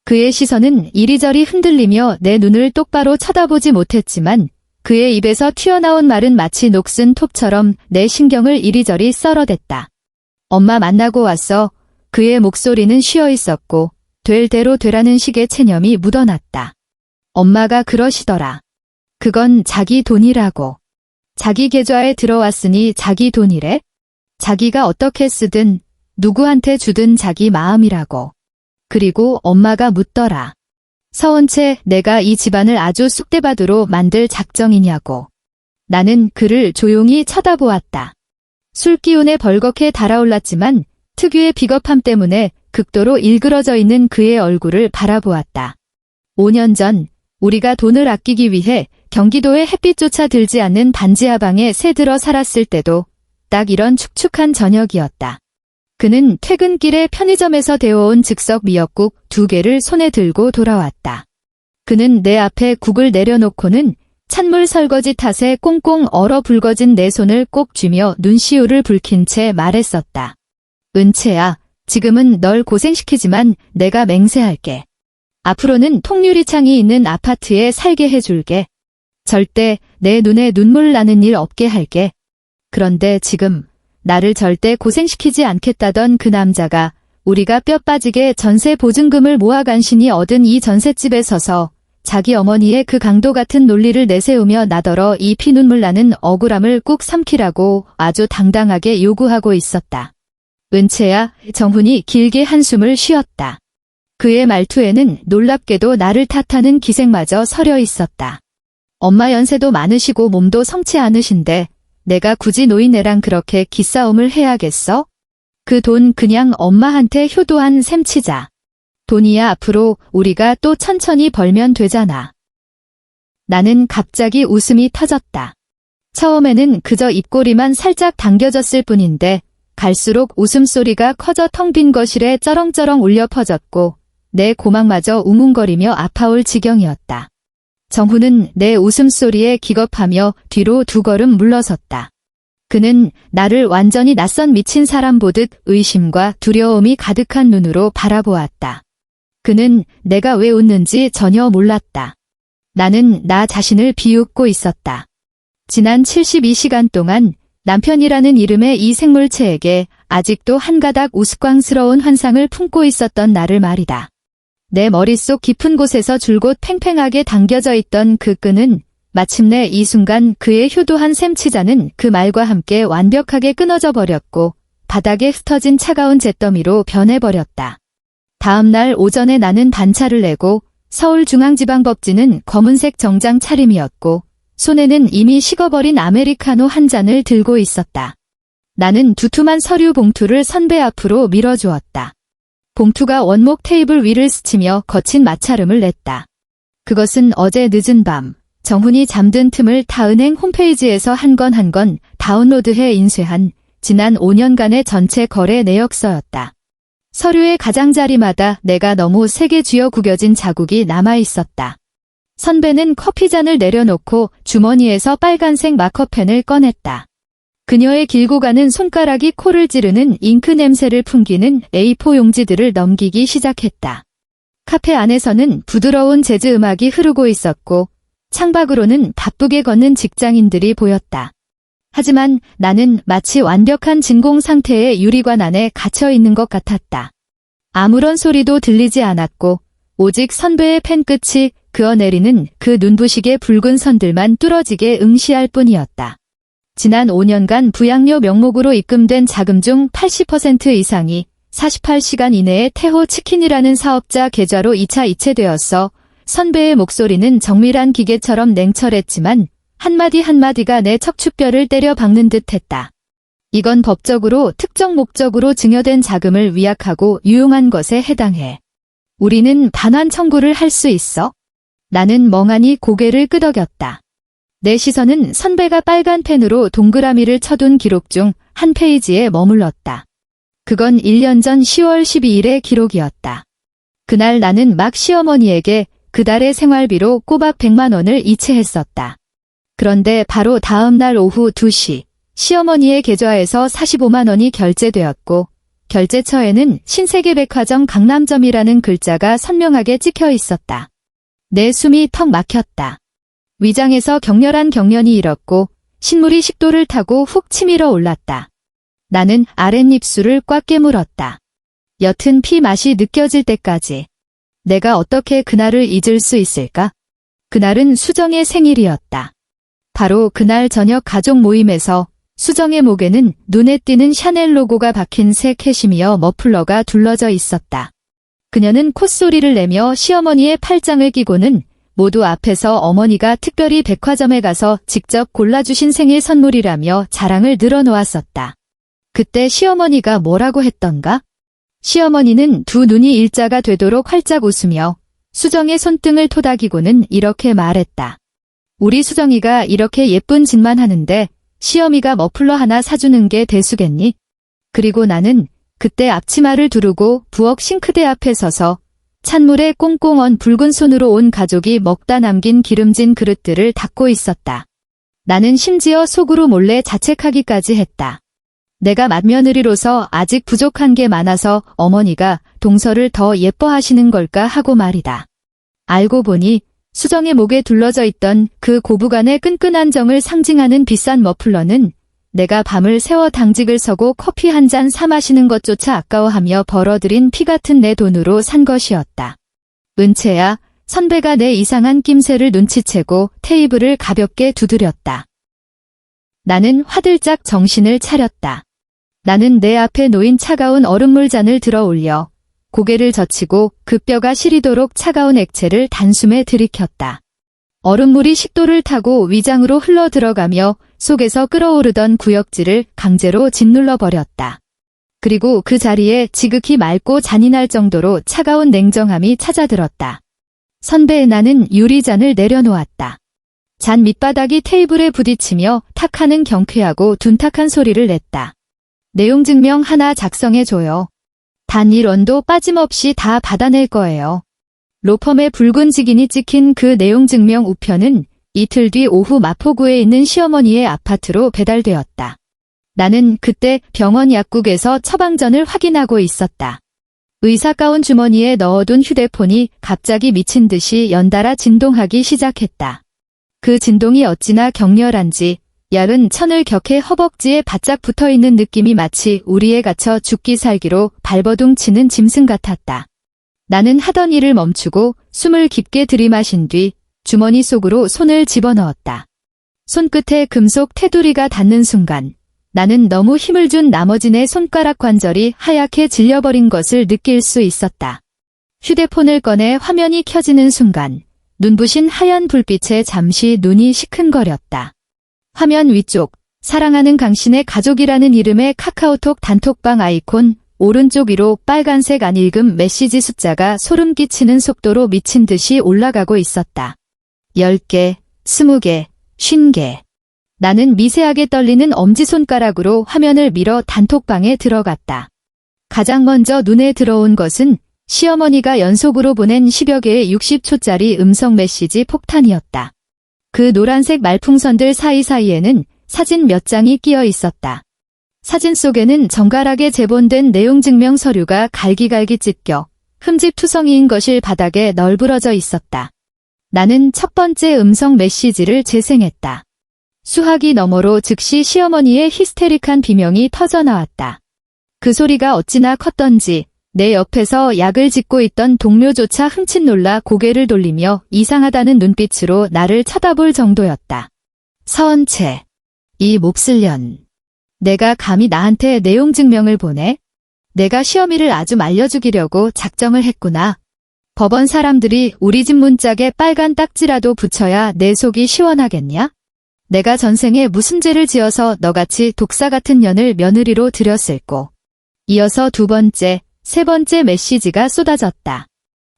Speaker 1: 그의 시선은 이리저리 흔들리며 내 눈을 똑바로 쳐다보지 못했지만 그의 입에서 튀어나온 말은 마치 녹슨 톱처럼 내 신경을 이리저리 썰어댔다. 엄마 만나고 왔어. 그의 목소리는 쉬어 있었고 될 대로 되라는 식의 체념이 묻어났다. 엄마가 그러시더라. 그건 자기 돈이라고. 자기 계좌에 들어왔으니 자기 돈이래? 자기가 어떻게 쓰든 누구한테 주든 자기 마음이라고. 그리고 엄마가 묻더라. 서은채, 내가 이 집안을 아주 쑥대밭으로 만들 작정이냐고. 나는 그를 조용히 쳐다보았다. 술기운에 벌겋게 달아올랐지만 특유의 비겁함 때문에 극도로 일그러져 있는 그의 얼굴을 바라보았다. 5년 전 우리가 돈을 아끼기 위해 경기도에 햇빛조차 들지 않는 반지하방에 새들어 살았을 때도 딱 이런 축축한 저녁이었다. 그는 퇴근길에 편의점에서 데워온 즉석 미역국 2개를 손에 들고 돌아왔다. 그는 내 앞에 국을 내려놓고는 찬물 설거지 탓에 꽁꽁 얼어 붉어진 내 손을 꼭 쥐며 눈시울을 붉힌 채 말했었다. 은채야, 지금은 널 고생시키지만 내가 맹세할게. 앞으로는 통유리창이 있는 아파트에 살게 해줄게. 절대 내 눈에 눈물 나는 일 없게 할게. 그런데 지금 나를 절대 고생시키지 않겠다던 그 남자가 우리가 뼈 빠지게 전세 보증금을 모아 간신히 얻은 이 전셋집에 서서 자기 어머니의 그 강도 같은 논리를 내세우며 나더러 이 피눈물 나는 억울함을 꾹 삼키라고 아주 당당하게 요구하고 있었다. 은채야, 정훈이 길게 한숨을 쉬었다. 그의 말투에는 놀랍게도 나를 탓하는 기색마저 서려 있었다. 엄마 연세도 많으시고 몸도 성치 않으신데 내가 굳이 노인네랑 그렇게 기싸움을 해야겠어? 그 돈 그냥 엄마한테 효도한 셈 치자. 돈이야 앞으로 우리가 또 천천히 벌면 되잖아. 나는 갑자기 웃음이 터졌다. 처음에는 그저 입꼬리만 살짝 당겨졌을 뿐인데 갈수록 웃음소리가 커져 텅 빈 거실에 쩌렁쩌렁 울려 퍼졌고 내 고막마저 웅웅거리며 아파올 지경이었다. 정훈은 내 웃음소리에 기겁하며 뒤로 2걸음 물러섰다. 그는 나를 완전히 낯선 미친 사람 보듯 의심과 두려움이 가득한 눈으로 바라보았다. 그는 내가 왜 웃는지 전혀 몰랐다. 나는 나 자신을 비웃고 있었다. 지난 72시간 동안 남편이라는 이름의 이 생물체에게 아직도 한 가닥 우스꽝스러운 환상을 품고 있었던 나를 말이다. 내 머릿속 깊은 곳에서 줄곧 팽팽하게 당겨져 있던 그 끈은 마침내 이 순간 그의 효도한 셈치자는 그 말과 함께 완벽하게 끊어져 버렸고 바닥에 흩어진 차가운 잿더미로 변해버렸다. 다음 날 오전에 나는 단차를 내고 서울중앙지방법지는 검은색 정장 차림이었고 손에는 이미 식어버린 아메리카노 한 잔을 들고 있었다. 나는 두툼한 서류 봉투를 선배 앞으로 밀어주었다. 봉투가 원목 테이블 위를 스치며 거친 마찰음을 냈다. 그것은 어제 늦은 밤 정훈이 잠든 틈을 타 은행 홈페이지에서 한 건 한 건 다운로드해 인쇄한 지난 5년간의 전체 거래 내역서였다. 서류의 가장자리마다 내가 너무 세게 쥐어 구겨진 자국이 남아있었다. 선배는 커피잔을 내려놓고 주머니에서 빨간색 마커펜을 꺼냈다. 그녀의 길고 가는 손가락이 코를 찌르는 잉크 냄새를 풍기는 A4 용지들을 넘기기 시작했다. 카페 안에서는 부드러운 재즈 음악이 흐르고 있었고 창밖으로는 바쁘게 걷는 직장인들이 보였다. 하지만 나는 마치 완벽한 진공 상태의 유리관 안에 갇혀 있는 것 같았다. 아무런 소리도 들리지 않았고 오직 선배의 펜 끝이 그어내리는 그 눈부시게 붉은 선들만 뚫어지게 응시할 뿐이었다. 지난 5년간 부양료 명목으로 입금된 자금 중 80% 이상이 48시간 이내에 태호 치킨이라는 사업자 계좌로 2차 이체되었어 선배의 목소리는 정밀한 기계처럼 냉철했지만 한마디 한마디가 내 척추뼈를 때려 박는 듯했다. 이건 법적으로 특정 목적으로 증여된 자금을 위약하고 유용한 것에 해당해. 우리는 반환 청구를 할 수 있어? 나는 멍하니 고개를 끄덕였다. 내 시선은 선배가 빨간 펜으로 동그라미를 쳐둔 기록 중 한 페이지에 머물렀다. 그건 1년 전 10월 12일의 기록이었다. 그날 나는 막 시어머니에게 그달의 생활비로 꼬박 100만 원을 이체했었다. 그런데 바로 다음 날 오후 2시 시어머니의 계좌에서 45만 원이 결제되었고 결제처에는 신세계백화점 강남점이라는 글자가 선명하게 찍혀 있었다. 내 숨이 턱 막혔다. 위장에서 격렬한 경련이 일었고 신물이 식도를 타고 훅 치밀어 올랐다. 나는 아랫입술을 꽉 깨물었다. 옅은 피 맛이 느껴질 때까지. 내가 어떻게 그날을 잊을 수 있을까? 그날은 수정의 생일이었다. 바로 그날 저녁 가족 모임에서 수정의 목에는 눈에 띄는 샤넬 로고가 박힌 새 캐시미어 머플러가 둘러져 있었다. 그녀는 콧소리를 내며 시어머니의 팔짱을 끼고는 모두 앞에서 어머니가 특별히 백화점에 가서 직접 골라주신 생일 선물이라며 자랑을 늘어놓았었다. 그때 시어머니가 뭐라고 했던가? 시어머니는 두 눈이 일자가 되도록 활짝 웃으며 수정의 손등을 토닥이고는 이렇게 말했다. 우리 수정이가 이렇게 예쁜 짓만 하는데 시어미가 머플러 하나 사주는 게 대수겠니? 그리고 나는 그때 앞치마를 두르고 부엌 싱크대 앞에 서서 찬물에 꽁꽁 언 붉은 손으로 온 가족이 먹다 남긴 기름진 그릇들을 닦고 있었다. 나는 심지어 속으로 몰래 자책하기까지 했다. 내가 맏며느리로서 아직 부족한 게 많아서 어머니가 동서를 더 예뻐하시는 걸까 하고 말이다. 알고 보니 수정의 목에 둘러져 있던 그 고부간의 끈끈한 정을 상징하는 비싼 머플러는 내가 밤을 새워 당직을 서고 커피 한 잔 사 마시는 것조차 아까워하며 벌어들인 피 같은 내 돈으로 산 것이었다. 은채야, 선배가 내 이상한 낌새를 눈치채고 테이블을 가볍게 두드렸다. 나는 화들짝 정신을 차렸다. 나는 내 앞에 놓인 차가운 얼음물 잔을 들어 올려 고개를 젖히고 그 뼈가 시리도록 차가운 액체를 단숨에 들이켰다. 얼음물이 식도를 타고 위장으로 흘러 들어가며 속에서 끓어오르던 구역질을 강제로 짓눌러 버렸다. 그리고 그 자리에 지극히 맑고 잔인할 정도로 차가운 냉정함이 찾아들었다. 선배, 나는 유리잔을 내려놓았다. 잔 밑바닥이 테이블에 부딪히며 탁하는 경쾌하고 둔탁한 소리를 냈다. 내용 증명 하나 작성해줘요. 단 1원도 빠짐없이 다 받아낼 거예요. 로펌에 붉은 직인이 찍힌 그 내용 증명 우편은 이틀 뒤 오후 마포구에 있는 시어머니의 아파트로 배달되었다. 나는 그때 병원 약국에서 처방전을 확인하고 있었다. 의사 가운 주머니에 넣어둔 휴대폰이 갑자기 미친 듯이 연달아 진동하기 시작했다. 그 진동이 어찌나 격렬한지 얇은 천을 격해 허벅지에 바짝 붙어있는 느낌이 마치 우리에 갇혀 죽기 살기로 발버둥 치는 짐승 같았다. 나는 하던 일을 멈추고 숨을 깊게 들이마신 뒤 주머니 속으로 손을 집어넣었다. 손끝에 금속 테두리가 닿는 순간 나는 너무 힘을 준 나머지 내 손가락 관절이 하얗게 질려버린 것을 느낄 수 있었다. 휴대폰을 꺼내 화면이 켜지는 순간 눈부신 하얀 불빛에 잠시 눈이 시큰거렸다. 화면 위쪽 사랑하는 강신의 가족이라는 이름의 카카오톡 단톡방 아이콘 오른쪽 위로 빨간색 안 읽음 메시지 숫자가 소름 끼치는 속도로 미친 듯이 올라가고 있었다. 10개, 20개, 50개. 나는 미세하게 떨리는 엄지손가락으로 화면을 밀어 단톡방에 들어갔다. 가장 먼저 눈에 들어온 것은 시어머니가 연속으로 보낸 10여 개의 60초짜리 음성 메시지 폭탄이었다. 그 노란색 말풍선들 사이사이에는 사진 몇 장이 끼어 있었다. 사진 속에는 정갈하게 제본된 내용 증명 서류가 갈기갈기 찢겨 흠집투성이인 것일 바닥에 널브러져 있었다. 나는 첫 번째 음성 메시지를 재생했다. 수화기 너머로 즉시 시어머니의 히스테릭한 비명이 터져나왔다. 그 소리가 어찌나 컸던지 내 옆에서 약을 짓고 있던 동료조차 흠칫 놀라 고개를 돌리며 이상하다는 눈빛으로 나를 쳐다볼 정도였다. 서은채, 이 몹쓸 년. 내가 감히 나한테 내용 증명을 보내? 내가 시어미를 아주 말려 죽이려고 작정을 했구나. 법원 사람들이 우리 집 문짝에 빨간 딱지라도 붙여야 내 속이 시원하겠냐? 내가 전생에 무슨 죄를 지어서 너같이 독사 같은 년을 며느리로 들였을꼬. 이어서 두 번째, 세 번째 메시지가 쏟아졌다.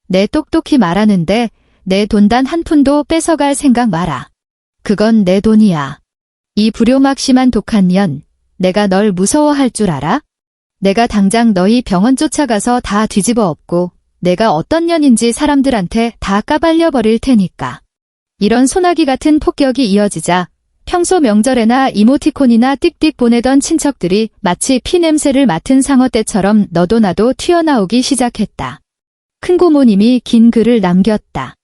Speaker 1: 내 똑똑히 말하는데 내 돈 단 한 푼도 뺏어갈 생각 마라. 그건 내 돈이야. 이 불효막심한 독한 년, 내가 널 무서워할 줄 알아? 내가 당장 너희 병원 쫓아가서 다 뒤집어 엎고 내가 어떤 년인지 사람들한테 다 까발려 버릴 테니까. 이런 소나기 같은 폭격이 이어지자 평소 명절에나 이모티콘이나 띡띡 보내던 친척들이 마치 피냄새를 맡은 상어떼처럼 너도 나도 튀어나오기 시작했다. 큰고모님이 긴 글을 남겼다.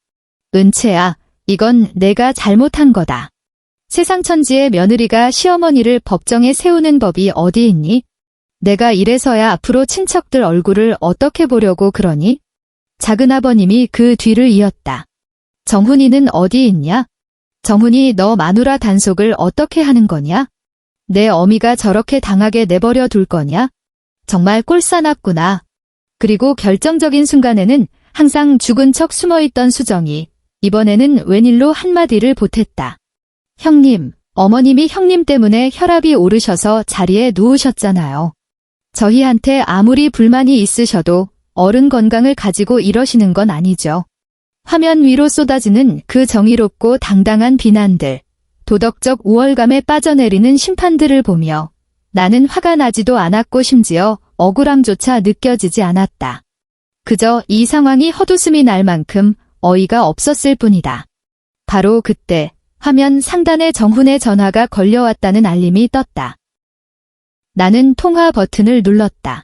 Speaker 1: 은채야, 이건 내가 잘못한 거다. 세상천지의 며느리가 시어머니를 법정에 세우는 법이 어디 있니? 내가 이래서야 앞으로 친척들 얼굴을 어떻게 보려고 그러니? 작은아버님이 그 뒤를 이었다. 정훈이는 어디 있냐? 정훈이 너 마누라 단속을 어떻게 하는 거냐? 내 어미가 저렇게 당하게 내버려 둘 거냐? 정말 꼴싸납구나. 그리고 결정적인 순간에는 항상 죽은 척 숨어있던 수정이 이번에는 웬일로 한마디를 보탰다. 형님, 어머님이 형님 때문에 혈압이 오르셔서 자리에 누우셨잖아요. 저희한테 아무리 불만이 있으셔도 어른 건강을 가지고 이러시는 건 아니죠. 화면 위로 쏟아지는 그 정의롭고 당당한 비난들, 도덕적 우월감에 빠져내리는 심판들을 보며 나는 화가 나지도 않았고 심지어 억울함조차 느껴지지 않았다. 그저 이 상황이 헛웃음이 날 만큼 어이가 없었을 뿐이다. 바로 그때 화면 상단에 정훈의 전화가 걸려왔다는 알림이 떴다. 나는 통화 버튼을 눌렀다.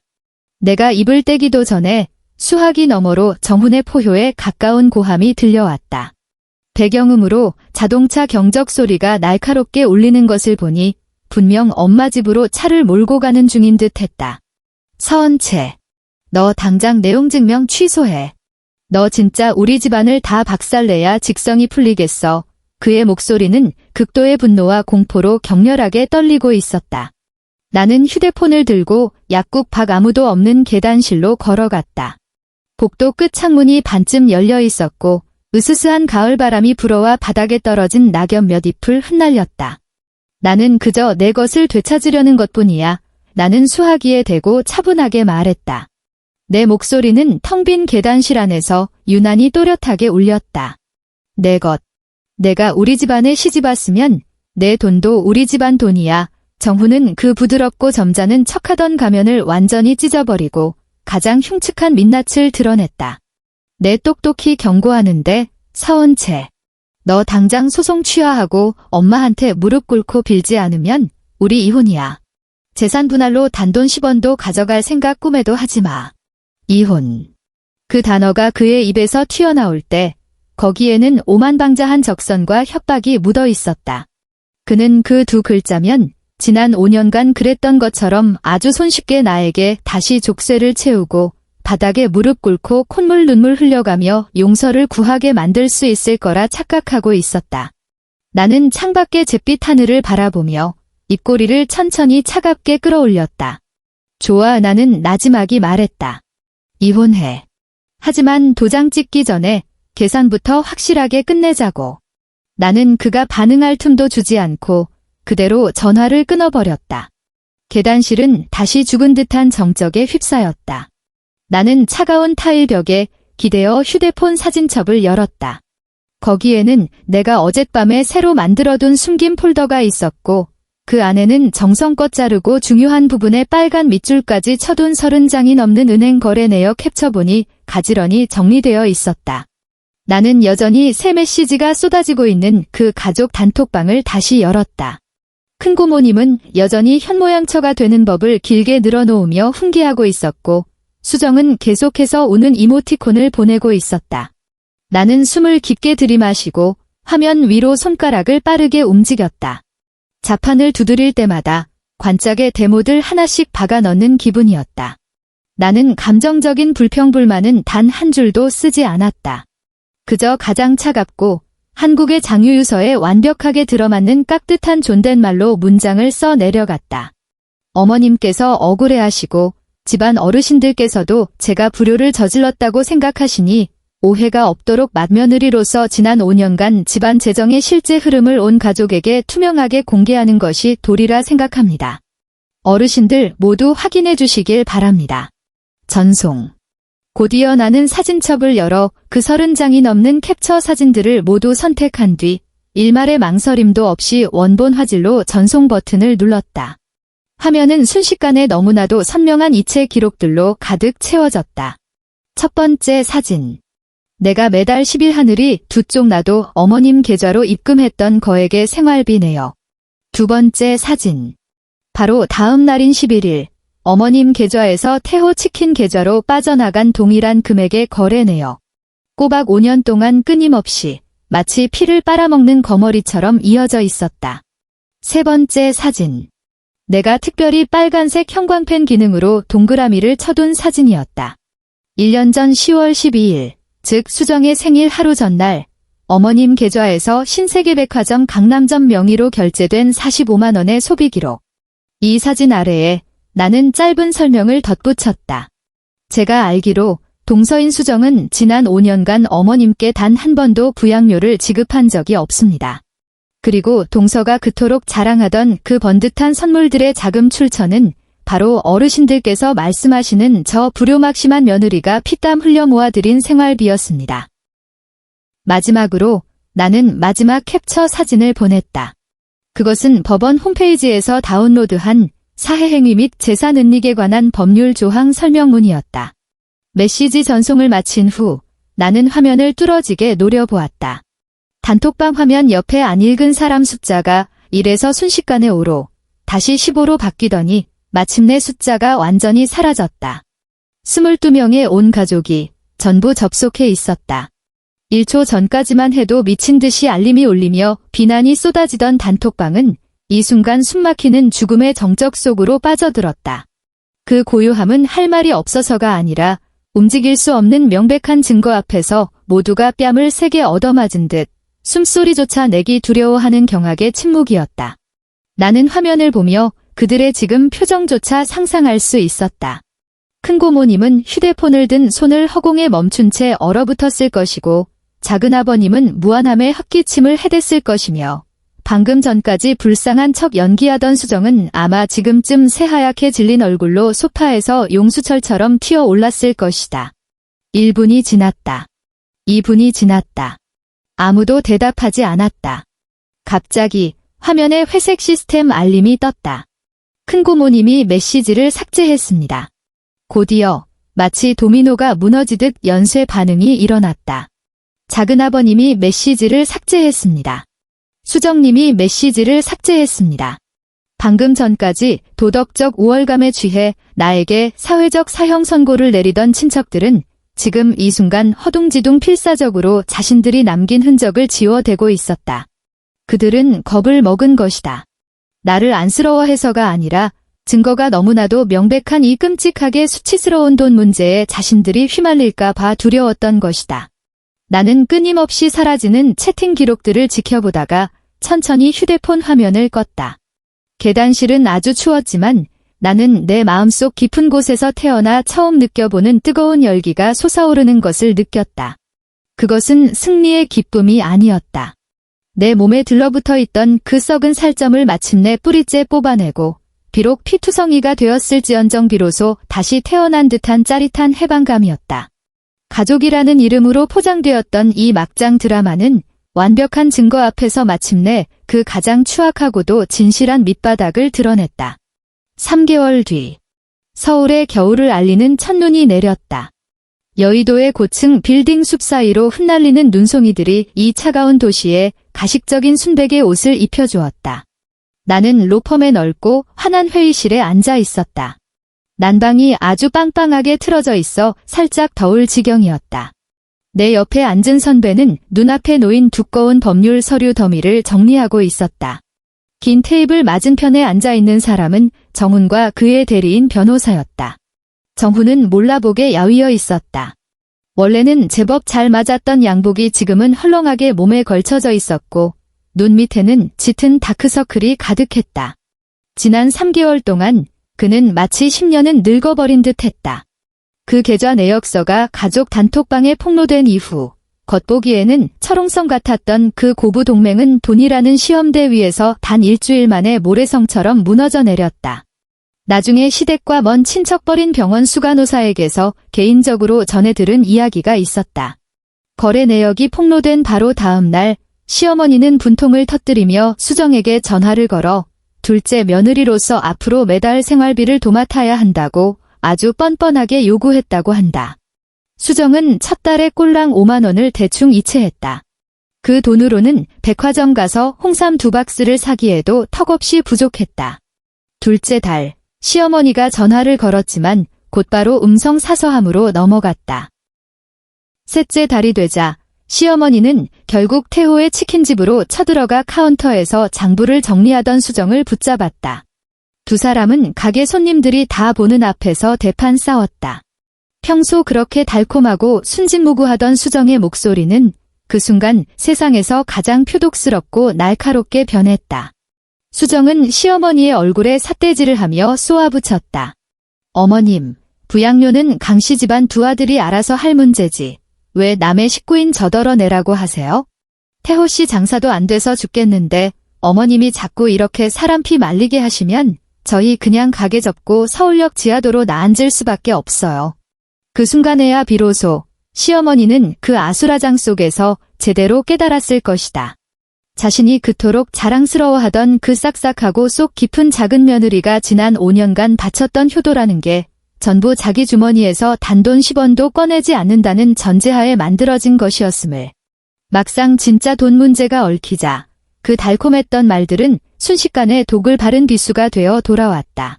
Speaker 1: 내가 입을 떼기도 전에 수화기 너머로 정훈의 포효에 가까운 고함이 들려왔다. 배경음으로 자동차 경적 소리가 날카롭게 울리는 것을 보니 분명 엄마 집으로 차를 몰고 가는 중인 듯 했다. 서은채, 너 당장 내용 증명 취소해. 너 진짜 우리 집안을 다 박살내야 직성이 풀리겠어. 그의 목소리는 극도의 분노와 공포로 격렬하게 떨리고 있었다. 나는 휴대폰을 들고 약국 밖 아무도 없는 계단실로 걸어갔다. 복도 끝 창문이 반쯤 열려 있었고 으스스한 가을바람이 불어와 바닥에 떨어진 낙엽 몇 잎을 흩날렸다. 나는 그저 내 것을 되찾으려는 것뿐이야. 나는 수화기에 대고 차분하게 말했다. 내 목소리는 텅 빈 계단실 안에서 유난히 또렷하게 울렸다. 내 것. 내가 우리 집안에 시집 왔으면 내 돈도 우리 집안 돈이야. 정훈은 그 부드럽고 점잖은 척하던 가면을 완전히 찢어버리고 가장 흉측한 민낯을 드러냈다. 내 똑똑히 경고하는데 서은채. 너 당장 소송 취하하고 엄마한테 무릎 꿇고 빌지 않으면 우리 이혼이야. 재산 분할로 단돈 10원도 가져갈 생각 꿈에도 하지 마. 이혼. 그 단어가 그의 입에서 튀어나올 때 거기에는 오만방자한 적선과 협박이 묻어 있었다. 그는 그 두 글자면 지난 5년간 그랬던 것처럼 아주 손쉽게 나에게 다시 족쇄를 채우고 바닥에 무릎 꿇고 콧물 눈물 흘려가며 용서를 구하게 만들 수 있을 거라 착각하고 있었다. 나는 창밖의 잿빛 하늘을 바라보며 입꼬리를 천천히 차갑게 끌어올렸다. 좋아, 나는 나지막이 말했다. 이혼해. 하지만 도장 찍기 전에 계산부터 확실하게 끝내자고. 나는 그가 반응할 틈도 주지 않고 그대로 전화를 끊어버렸다. 계단실은 다시 죽은 듯한 정적에 휩싸였다. 나는 차가운 타일벽에 기대어 휴대폰 사진첩을 열었다. 거기에는 내가 어젯밤에 새로 만들어둔 숨긴 폴더가 있었고 그 안에는 정성껏 자르고 중요한 부분에 빨간 밑줄까지 쳐둔 30장이 넘는 은행 거래 내역 캡처본이 가지런히 정리되어 있었다. 나는 여전히 새 메시지가 쏟아지고 있는 그 가족 단톡방을 다시 열었다. 큰고모님은 여전히 현모양처가 되는 법을 길게 늘어놓으며 훈계하고 있었고 수정은 계속해서 우는 이모티콘을 보내고 있었다. 나는 숨을 깊게 들이마시고 화면 위로 손가락을 빠르게 움직였다. 자판을 두드릴 때마다 관짝에 데모들 하나씩 박아 넣는 기분이었다. 나는 감정적인 불평불만은 단 한 줄도 쓰지 않았다. 그저 가장 차갑고 한국의 장유유서에 완벽하게 들어맞는 깍듯한 존댓말로 문장을 써 내려갔다. 어머님께서 억울해하시고 집안 어르신들께서도 제가 불효를 저질렀다고 생각하시니 오해가 없도록 맏며느리로서 지난 5년간 집안 재정의 실제 흐름을 온 가족에게 투명하게 공개하는 것이 도리라 생각합니다. 어르신들 모두 확인해 주시길 바랍니다. 전송. 곧이어 나는 사진첩을 열어 그 30장이 넘는 캡처 사진들을 모두 선택한 뒤 일말의 망설임도 없이 원본 화질로 전송 버튼을 눌렀다. 화면은 순식간에 너무나도 선명한 이체 기록들로 가득 채워졌다. 첫 번째 사진. 내가 매달 10일 하늘이 두 쪽 나도 어머님 계좌로 입금했던 거액의 생활비 내역. 두 번째 사진. 바로 다음 날인 11일. 어머님 계좌에서 태호 치킨 계좌로 빠져나간 동일한 금액의 거래 내역. 꼬박 5년 동안 끊임없이 마치 피를 빨아먹는 거머리처럼 이어져 있었다. 세 번째 사진. 내가 특별히 빨간색 형광펜 기능으로 동그라미를 쳐둔 사진이었다. 1년 전 10월 12일, 즉 수정의 생일 하루 전날 어머님 계좌에서 신세계백화점 강남점 명의로 결제된 45만 원의 소비 기록. 이 사진 아래에 나는 짧은 설명을 덧붙였다. 제가 알기로 동서인 수정은 지난 5년간 어머님께 단 한 번도 부양료를 지급한 적이 없습니다. 그리고 동서가 그토록 자랑하던 그 번듯한 선물들의 자금 출처는 바로 어르신들께서 말씀하시는 저 불효막심한 며느리가 피땀 흘려 모아들인 생활비였습니다. 마지막으로 나는 마지막 캡처 사진을 보냈다. 그것은 법원 홈페이지에서 다운로드한 사해행위 및 재산은닉에 관한 법률 조항 설명문이었다. 메시지 전송을 마친 후 나는 화면을 뚫어지게 노려보았다. 단톡방 화면 옆에 안 읽은 사람 숫자가 1에서 순식간에 5로 다시 15로 바뀌더니 마침내 숫자가 완전히 사라졌다. 22명의 온 가족이 전부 접속해 있었다. 1초 전까지만 해도 미친 듯이 알림이 울리며 비난이 쏟아지던 단톡방은 이 순간 숨막히는 죽음의 정적 속으로 빠져들었다. 그 고요함은 할 말이 없어서가 아니라 움직일 수 없는 명백한 증거 앞에서 모두가 뺨을 세게 얻어맞은 듯 숨소리조차 내기 두려워하는 경악의 침묵이었다. 나는 화면을 보며 그들의 지금 표정조차 상상할 수 있었다. 큰고모님은 휴대폰을 든 손을 허공에 멈춘 채 얼어붙었을 것이고 작은아버님은 무한함에 헛기침을 해댔을 것이며 방금 전까지 불쌍한 척 연기하던 수정은 아마 지금쯤 새하얗게 질린 얼굴로 소파에서 용수철처럼 튀어올랐을 것이다. 1분이 지났다. 2분이 지났다. 아무도 대답하지 않았다. 갑자기 화면에 회색 시스템 알림이 떴다. 큰고모님이 메시지를 삭제했습니다. 곧이어 마치 도미노가 무너지듯 연쇄 반응이 일어났다. 작은아버님이 메시지를 삭제했습니다. 수정님이 메시지를 삭제했습니다. 방금 전까지 도덕적 우월감에 취해 나에게 사회적 사형 선고를 내리던 친척들은 지금 이 순간 허둥지둥 필사적으로 자신들이 남긴 흔적을 지워대고 있었다. 그들은 겁을 먹은 것이다. 나를 안쓰러워해서가 아니라 증거가 너무나도 명백한 이 끔찍하게 수치스러운 돈 문제에 자신들이 휘말릴까 봐 두려웠던 것이다. 나는 끊임없이 사라지는 채팅 기록들을 지켜보다가 천천히 휴대폰 화면을 껐다. 계단실은 아주 추웠지만 나는 내 마음속 깊은 곳에서 태어나 처음 느껴보는 뜨거운 열기가 솟아오르는 것을 느꼈다. 그것은 승리의 기쁨이 아니었다. 내 몸에 들러붙어 있던 그 썩은 살점을 마침내 뿌리째 뽑아내고 비록 피투성이가 되었을지언정 비로소 다시 태어난 듯한 짜릿한 해방감이었다. 가족이라는 이름으로 포장되었던 이 막장 드라마는 완벽한 증거 앞에서 마침내 그 가장 추악하고도 진실한 밑바닥을 드러냈다. 3개월 뒤, 서울의 겨울을 알리는 첫눈이 내렸다. 여의도의 고층 빌딩 숲 사이로 흩날리는 눈송이들이 이 차가운 도시에 가식적인 순백의 옷을 입혀주었다. 나는 로펌의 넓고 환한 회의실에 앉아 있었다. 난방이 아주 빵빵하게 틀어져 있어 살짝 더울 지경이었다. 내 옆에 앉은 선배는 눈앞에 놓인 두꺼운 법률 서류 더미를 정리하고 있었다. 긴 테이블 맞은편에 앉아있는 사람은 정훈과 그의 대리인 변호사였다. 정훈은 몰라보게 야위어 있었다. 원래는 제법 잘 맞았던 양복이 지금은 헐렁하게 몸에 걸쳐져 있었고 눈 밑에는 짙은 다크서클이 가득했다. 지난 3개월 동안 그는 마치 10년은 늙어버린 듯 했다. 그 계좌 내역서가 가족 단톡방에 폭로된 이후 겉보기에는 철옹성 같았던 그 고부 동맹은 돈이라는 시험대 위에서 단 일주일 만에 모래성처럼 무너져 내렸다. 나중에 시댁과 먼 친척버린 병원 수간호사에게서 개인적으로 전해 들은 이야기가 있었다. 거래 내역이 폭로된 바로 다음 날 시어머니는 분통을 터뜨리며 수정에게 전화를 걸어 둘째 며느리로서 앞으로 매달 생활비를 도맡아야 한다고 아주 뻔뻔하게 요구했다고 한다. 수정은 첫 달에 꼴랑 5만 원을 대충 이체했다. 그 돈으로는 백화점 가서 홍삼 2박스를 사기에도 턱없이 부족했다. 둘째 달, 시어머니가 전화를 걸었지만 곧바로 음성 사서함으로 넘어갔다. 셋째 달이 되자 시어머니는 결국 태호의 치킨집으로 쳐들어가 카운터에서 장부를 정리하던 수정을 붙잡았다. 두 사람은 가게 손님들이 다 보는 앞에서 대판 싸웠다. 평소 그렇게 달콤하고 순진무구하던 수정의 목소리는 그 순간 세상에서 가장 표독스럽고 날카롭게 변했다. 수정은 시어머니의 얼굴에 삿대질을 하며 쏘아붙였다. 어머님, 부양료는 강씨 집안 두 아들이 알아서 할 문제지. 왜 남의 식구인 저더러 내라고 하세요? 태호 씨 장사도 안 돼서 죽겠는데 어머님이 자꾸 이렇게 사람 피 말리게 하시면 저희 그냥 가게 접고 서울역 지하도로 나앉을 수밖에 없어요. 그 순간에야 비로소 시어머니는 그 아수라장 속에서 제대로 깨달았을 것이다. 자신이 그토록 자랑스러워하던 그 싹싹하고 속 깊은 작은 며느리가 지난 5년간 바쳤던 효도라는 게 전부 자기 주머니에서 단돈 10원도 꺼내지 않는다는 전제하에 만들어진 것이었음을. 막상 진짜 돈 문제가 얽히자 그 달콤했던 말들은 순식간에 독을 바른 비수가 되어 돌아왔다.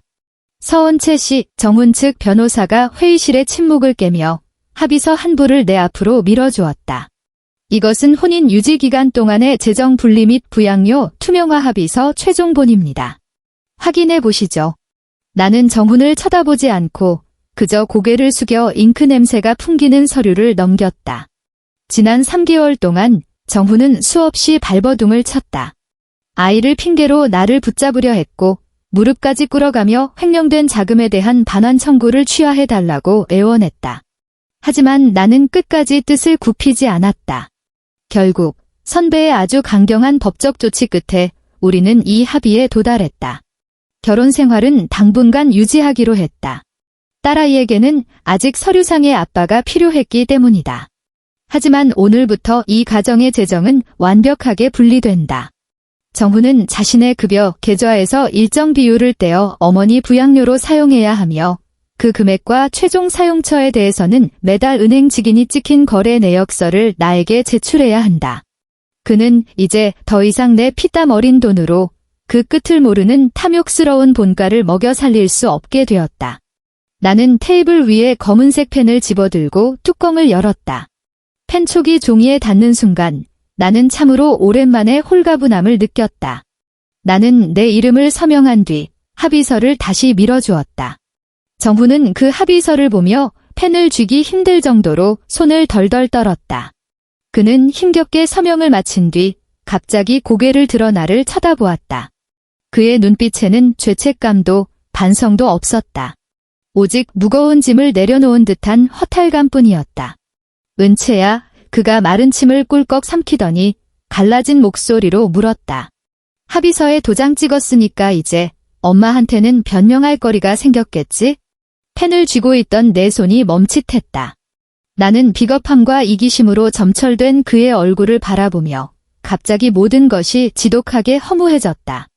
Speaker 1: 서원채 씨, 정훈 측 변호사가 회의실의 침묵을 깨며 합의서 한 부를 내 앞으로 밀어주었다. 이것은 혼인 유지 기간 동안의 재정 분리 및 부양료 투명화 합의서 최종본입니다. 확인해 보시죠. 나는 정훈을 쳐다보지 않고 그저 고개를 숙여 잉크 냄새가 풍기는 서류를 넘겼다. 지난 3개월 동안 정훈은 수없이 발버둥을 쳤다. 아이를 핑계로 나를 붙잡으려 했고 무릎까지 꿇어가며 횡령된 자금에 대한 반환 청구를 취하해달라고 애원했다. 하지만 나는 끝까지 뜻을 굽히지 않았다. 결국 선배의 아주 강경한 법적 조치 끝에 우리는 이 합의에 도달했다. 결혼 생활은 당분간 유지하기로 했다. 딸아이에게는 아직 서류상의 아빠가 필요했기 때문이다. 하지만 오늘부터 이 가정의 재정은 완벽하게 분리된다. 정훈은 자신의 급여 계좌에서 일정 비율을 떼어 어머니 부양료로 사용해야 하며 그 금액과 최종 사용처에 대해서는 매달 은행 직인이 찍힌 거래 내역서를 나에게 제출해야 한다. 그는 이제 더 이상 내 피땀 어린 돈으로 그 끝을 모르는 탐욕스러운 본가를 먹여 살릴 수 없게 되었다. 나는 테이블 위에 검은색 펜을 집어들고 뚜껑을 열었다. 펜촉이 종이에 닿는 순간 나는 참으로 오랜만에 홀가분함을 느꼈다. 나는 내 이름을 서명한 뒤 합의서를 다시 밀어주었다. 정훈은 그 합의서를 보며 펜을 쥐기 힘들 정도로 손을 덜덜 떨었다. 그는 힘겹게 서명을 마친 뒤 갑자기 고개를 들어 나를 쳐다보았다. 그의 눈빛에는 죄책감도 반성도 없었다. 오직 무거운 짐을 내려놓은 듯한 허탈감뿐이었다. 은채야, 그가 마른 침을 꿀꺽 삼키더니 갈라진 목소리로 물었다. 합의서에 도장 찍었으니까 이제 엄마한테는 변명할 거리가 생겼겠지? 펜을 쥐고 있던 내 손이 멈칫했다. 나는 비겁함과 이기심으로 점철된 그의 얼굴을 바라보며 갑자기 모든 것이 지독하게 허무해졌다.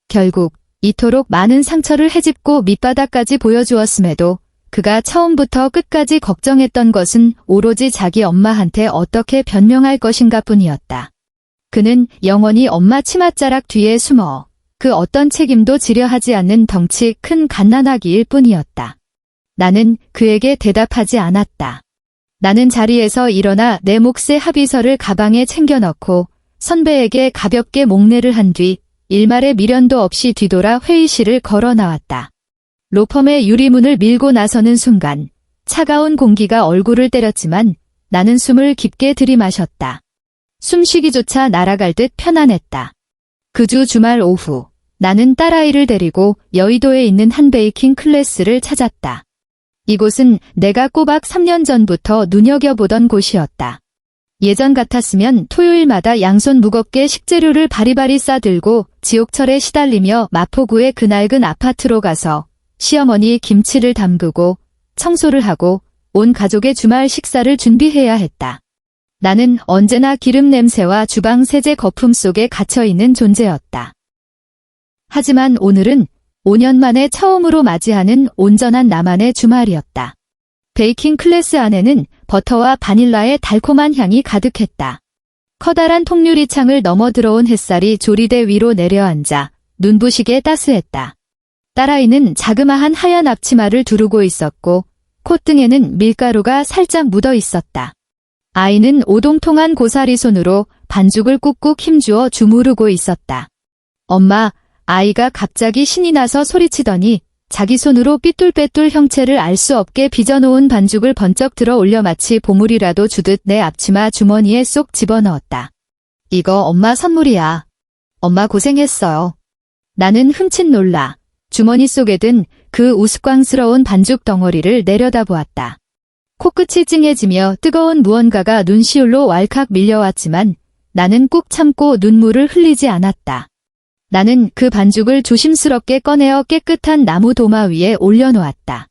Speaker 1: 결국 이토록 많은 상처를 헤집고 밑바닥까지 보여주었음에도 그가 처음부터 끝까지 걱정했던 것은 오로지 자기 엄마한테 어떻게 변명할 것인가 뿐이었다. 그는 영원히 엄마 치맛자락 뒤에 숨어 그 어떤 책임도 지려 하지 않는 덩치 큰 갓난아기일 뿐이었다. 나는 그에게 대답하지 않았다. 나는 자리에서 일어나 내 몫의 합의서를 가방에 챙겨 넣고 선배에게 가볍게 목례를 한 뒤 일말의 미련도 없이 뒤돌아 회의실을 걸어 나왔다. 로펌의 유리문을 밀고 나서는 순간 차가운 공기가 얼굴을 때렸지만 나는 숨을 깊게 들이마셨다. 숨쉬기조차 날아갈 듯 편안했다. 그 주 주말 오후 나는 딸아이를 데리고 여의도에 있는 한 베이킹 클래스를 찾았다. 이곳은 내가 꼬박 3년 전부터 눈여겨보던 곳이었다. 예전 같았으면 토요일마다 양손 무겁게 식재료를 바리바리 싸들고 지옥철에 시달리며 마포구의 그 낡은 아파트로 가서 시어머니의 김치를 담그고 청소를 하고 온 가족의 주말 식사를 준비해야 했다. 나는 언제나 기름 냄새와 주방 세제 거품 속에 갇혀있는 존재였다. 하지만 오늘은 5년 만에 처음으로 맞이하는 온전한 나만의 주말이었다. 베이킹 클래스 안에는 버터와 바닐라의 달콤한 향이 가득했다. 커다란 통유리창을 넘어 들어온 햇살이 조리대 위로 내려앉아 눈부시게 따스했다. 딸아이는 자그마한 하얀 앞치마를 두르고 있었고 콧등에는 밀가루가 살짝 묻어 있었다. 아이는 오동통한 고사리 손으로 반죽을 꾹꾹 힘주어 주무르고 있었다. 엄마, 아이가 갑자기 신이 나서 소리치더니 자기 손으로 삐뚤빼뚤 형체를 알 수 없게 빚어놓은 반죽을 번쩍 들어 올려 마치 보물이라도 주듯 내 앞치마 주머니에 쏙 집어넣었다. 이거 엄마 선물이야. 엄마 고생했어요. 나는 흠칫 놀라 주머니 속에 든 그 우스꽝스러운 반죽 덩어리를 내려다보았다. 코끝이 찡해지며 뜨거운 무언가가 눈시울로 왈칵 밀려왔지만 나는 꾹 참고 눈물을 흘리지 않았다. 나는 그 반죽을 조심스럽게 꺼내어 깨끗한 나무 도마 위에 올려놓았다.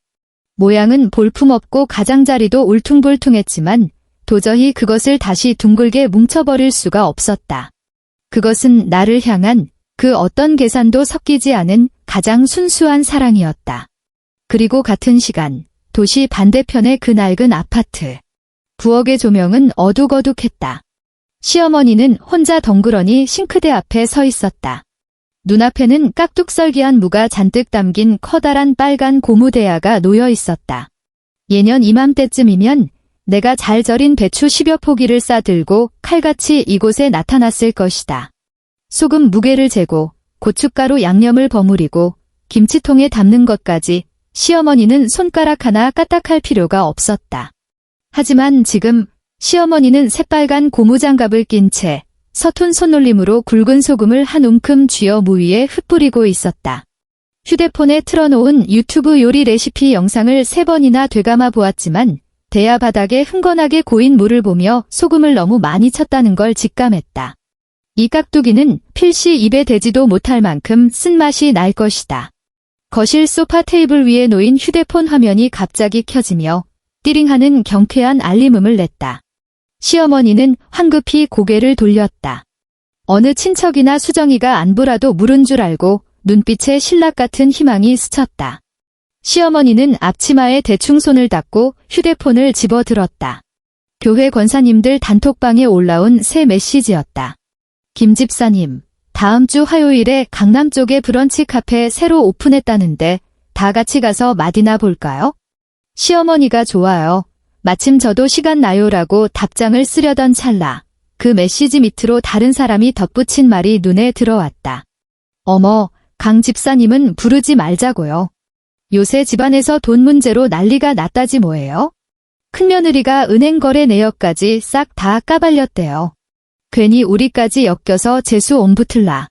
Speaker 1: 모양은 볼품없고 가장자리도 울퉁불퉁했지만 도저히 그것을 다시 둥글게 뭉쳐버릴 수가 없었다. 그것은 나를 향한 그 어떤 계산도 섞이지 않은 가장 순수한 사랑이었다. 그리고 같은 시간, 도시 반대편의 그 낡은 아파트. 부엌의 조명은 어둑어둑했다. 시어머니는 혼자 덩그러니 싱크대 앞에 서 있었다. 눈앞에는 깍둑썰기한 무가 잔뜩 담긴 커다란 빨간 고무대야가 놓여 있었다. 예년 이맘때쯤이면 내가 잘 절인 배추 10여 포기를 싸들고 칼같이 이곳에 나타났을 것이다. 소금 무게를 재고 고춧가루 양념을 버무리고 김치통에 담는 것까지 시어머니는 손가락 하나 까딱할 필요가 없었다. 하지만 지금 시어머니는 새빨간 고무장갑을 낀 채 서툰 손놀림으로 굵은 소금을 한 움큼 쥐어 무 위에 흩뿌리고 있었다. 휴대폰에 틀어놓은 유튜브 요리 레시피 영상을 3번이나 되감아 보았지만 대야 바닥에 흥건하게 고인 물을 보며 소금을 너무 많이 쳤다는 걸 직감했다. 이 깍두기는 필시 입에 대지도 못할 만큼 쓴맛이 날 것이다. 거실 소파 테이블 위에 놓인 휴대폰 화면이 갑자기 켜지며 띠링하는 경쾌한 알림음을 냈다. 시어머니는 황급히 고개를 돌렸다. 어느 친척이나 수정이가 안부라도 물은 줄 알고 눈빛에 신락 같은 희망이 스쳤다. 시어머니는 앞치마에 대충 손을 닦고 휴대폰을 집어들었다. 교회 권사님들 단톡방에 올라온 새 메시지였다. 김 집사님, 다음 주 화요일에 강남 쪽에 브런치 카페 새로 오픈했다는데 다 같이 가서 맛이나 볼까요? 시어머니가 좋아요. 마침 저도 시간 나요라고 답장을 쓰려던 찰나 그 메시지 밑으로 다른 사람이 덧붙인 말이 눈에 들어왔다. 어머, 강 집사님은 부르지 말자고요. 요새 집안에서 돈 문제로 난리가 났다지 뭐예요? 큰며느리가 은행 거래 내역까지 싹 다 까발렸대요. 괜히 우리까지 엮여서 재수 옴붙을라.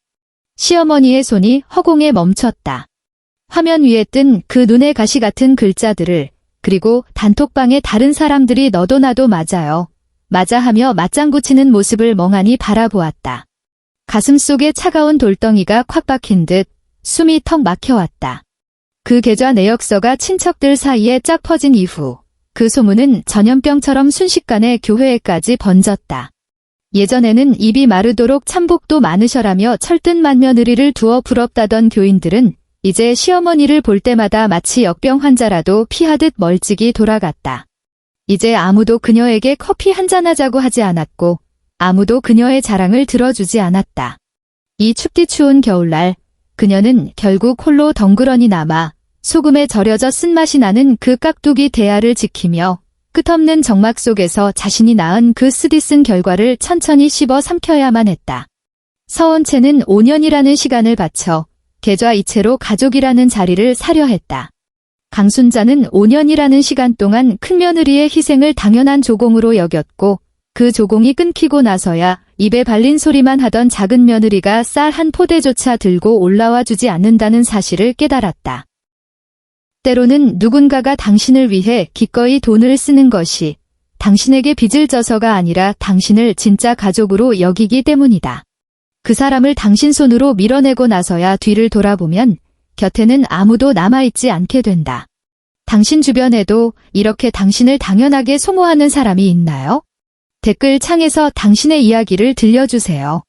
Speaker 1: 시어머니의 손이 허공에 멈췄다. 화면 위에 뜬 그 눈의 가시 같은 글자들을 그리고 단톡방에 다른 사람들이 너도 나도 맞아요. 맞아 하며 맞장구 치는 모습을 멍하니 바라보았다. 가슴속에 차가운 돌덩이가 콱 박힌 듯 숨이 턱 막혀왔다. 그 계좌 내역서가 친척들 사이에 쫙 퍼진 이후 그 소문은 전염병처럼 순식간에 교회에까지 번졌다. 예전에는 입이 마르도록 참복도 많으셔라며 철든 맏며느리를 두어 부럽다던 교인들은 이제 시어머니를 볼 때마다 마치 역병 환자라도 피하듯 멀찍이 돌아갔다. 이제 아무도 그녀에게 커피 한잔하자고 하지 않았고 아무도 그녀의 자랑을 들어주지 않았다. 이 춥디 추운 겨울날 그녀는 결국 홀로 덩그러니 남아 소금에 절여져 쓴맛이 나는 그 깍두기 대야를 지키며 끝없는 정막 속에서 자신이 낳은 그 쓰디쓴 결과를 천천히 씹어 삼켜야만 했다. 서원채는 5년이라는 시간을 바쳐 계좌 이체로 가족이라는 자리를 사려 했다. 강순자는 5년이라는 시간 동안 큰며느리의 희생을 당연한 조공으로 여겼고 그 조공이 끊기고 나서야 입에 발린 소리만 하던 작은 며느리가 쌀 한 포대조차 들고 올라와 주지 않는다는 사실을 깨달았다. 때로는 누군가가 당신을 위해 기꺼이 돈을 쓰는 것이 당신에게 빚을 져서가 아니라 당신을 진짜 가족으로 여기기 때문이다. 그 사람을 당신 손으로 밀어내고 나서야 뒤를 돌아보면 곁에는 아무도 남아있지 않게 된다. 당신 주변에도 이렇게 당신을 당연하게 소모하는 사람이 있나요? 댓글 창에서 당신의 이야기를 들려주세요.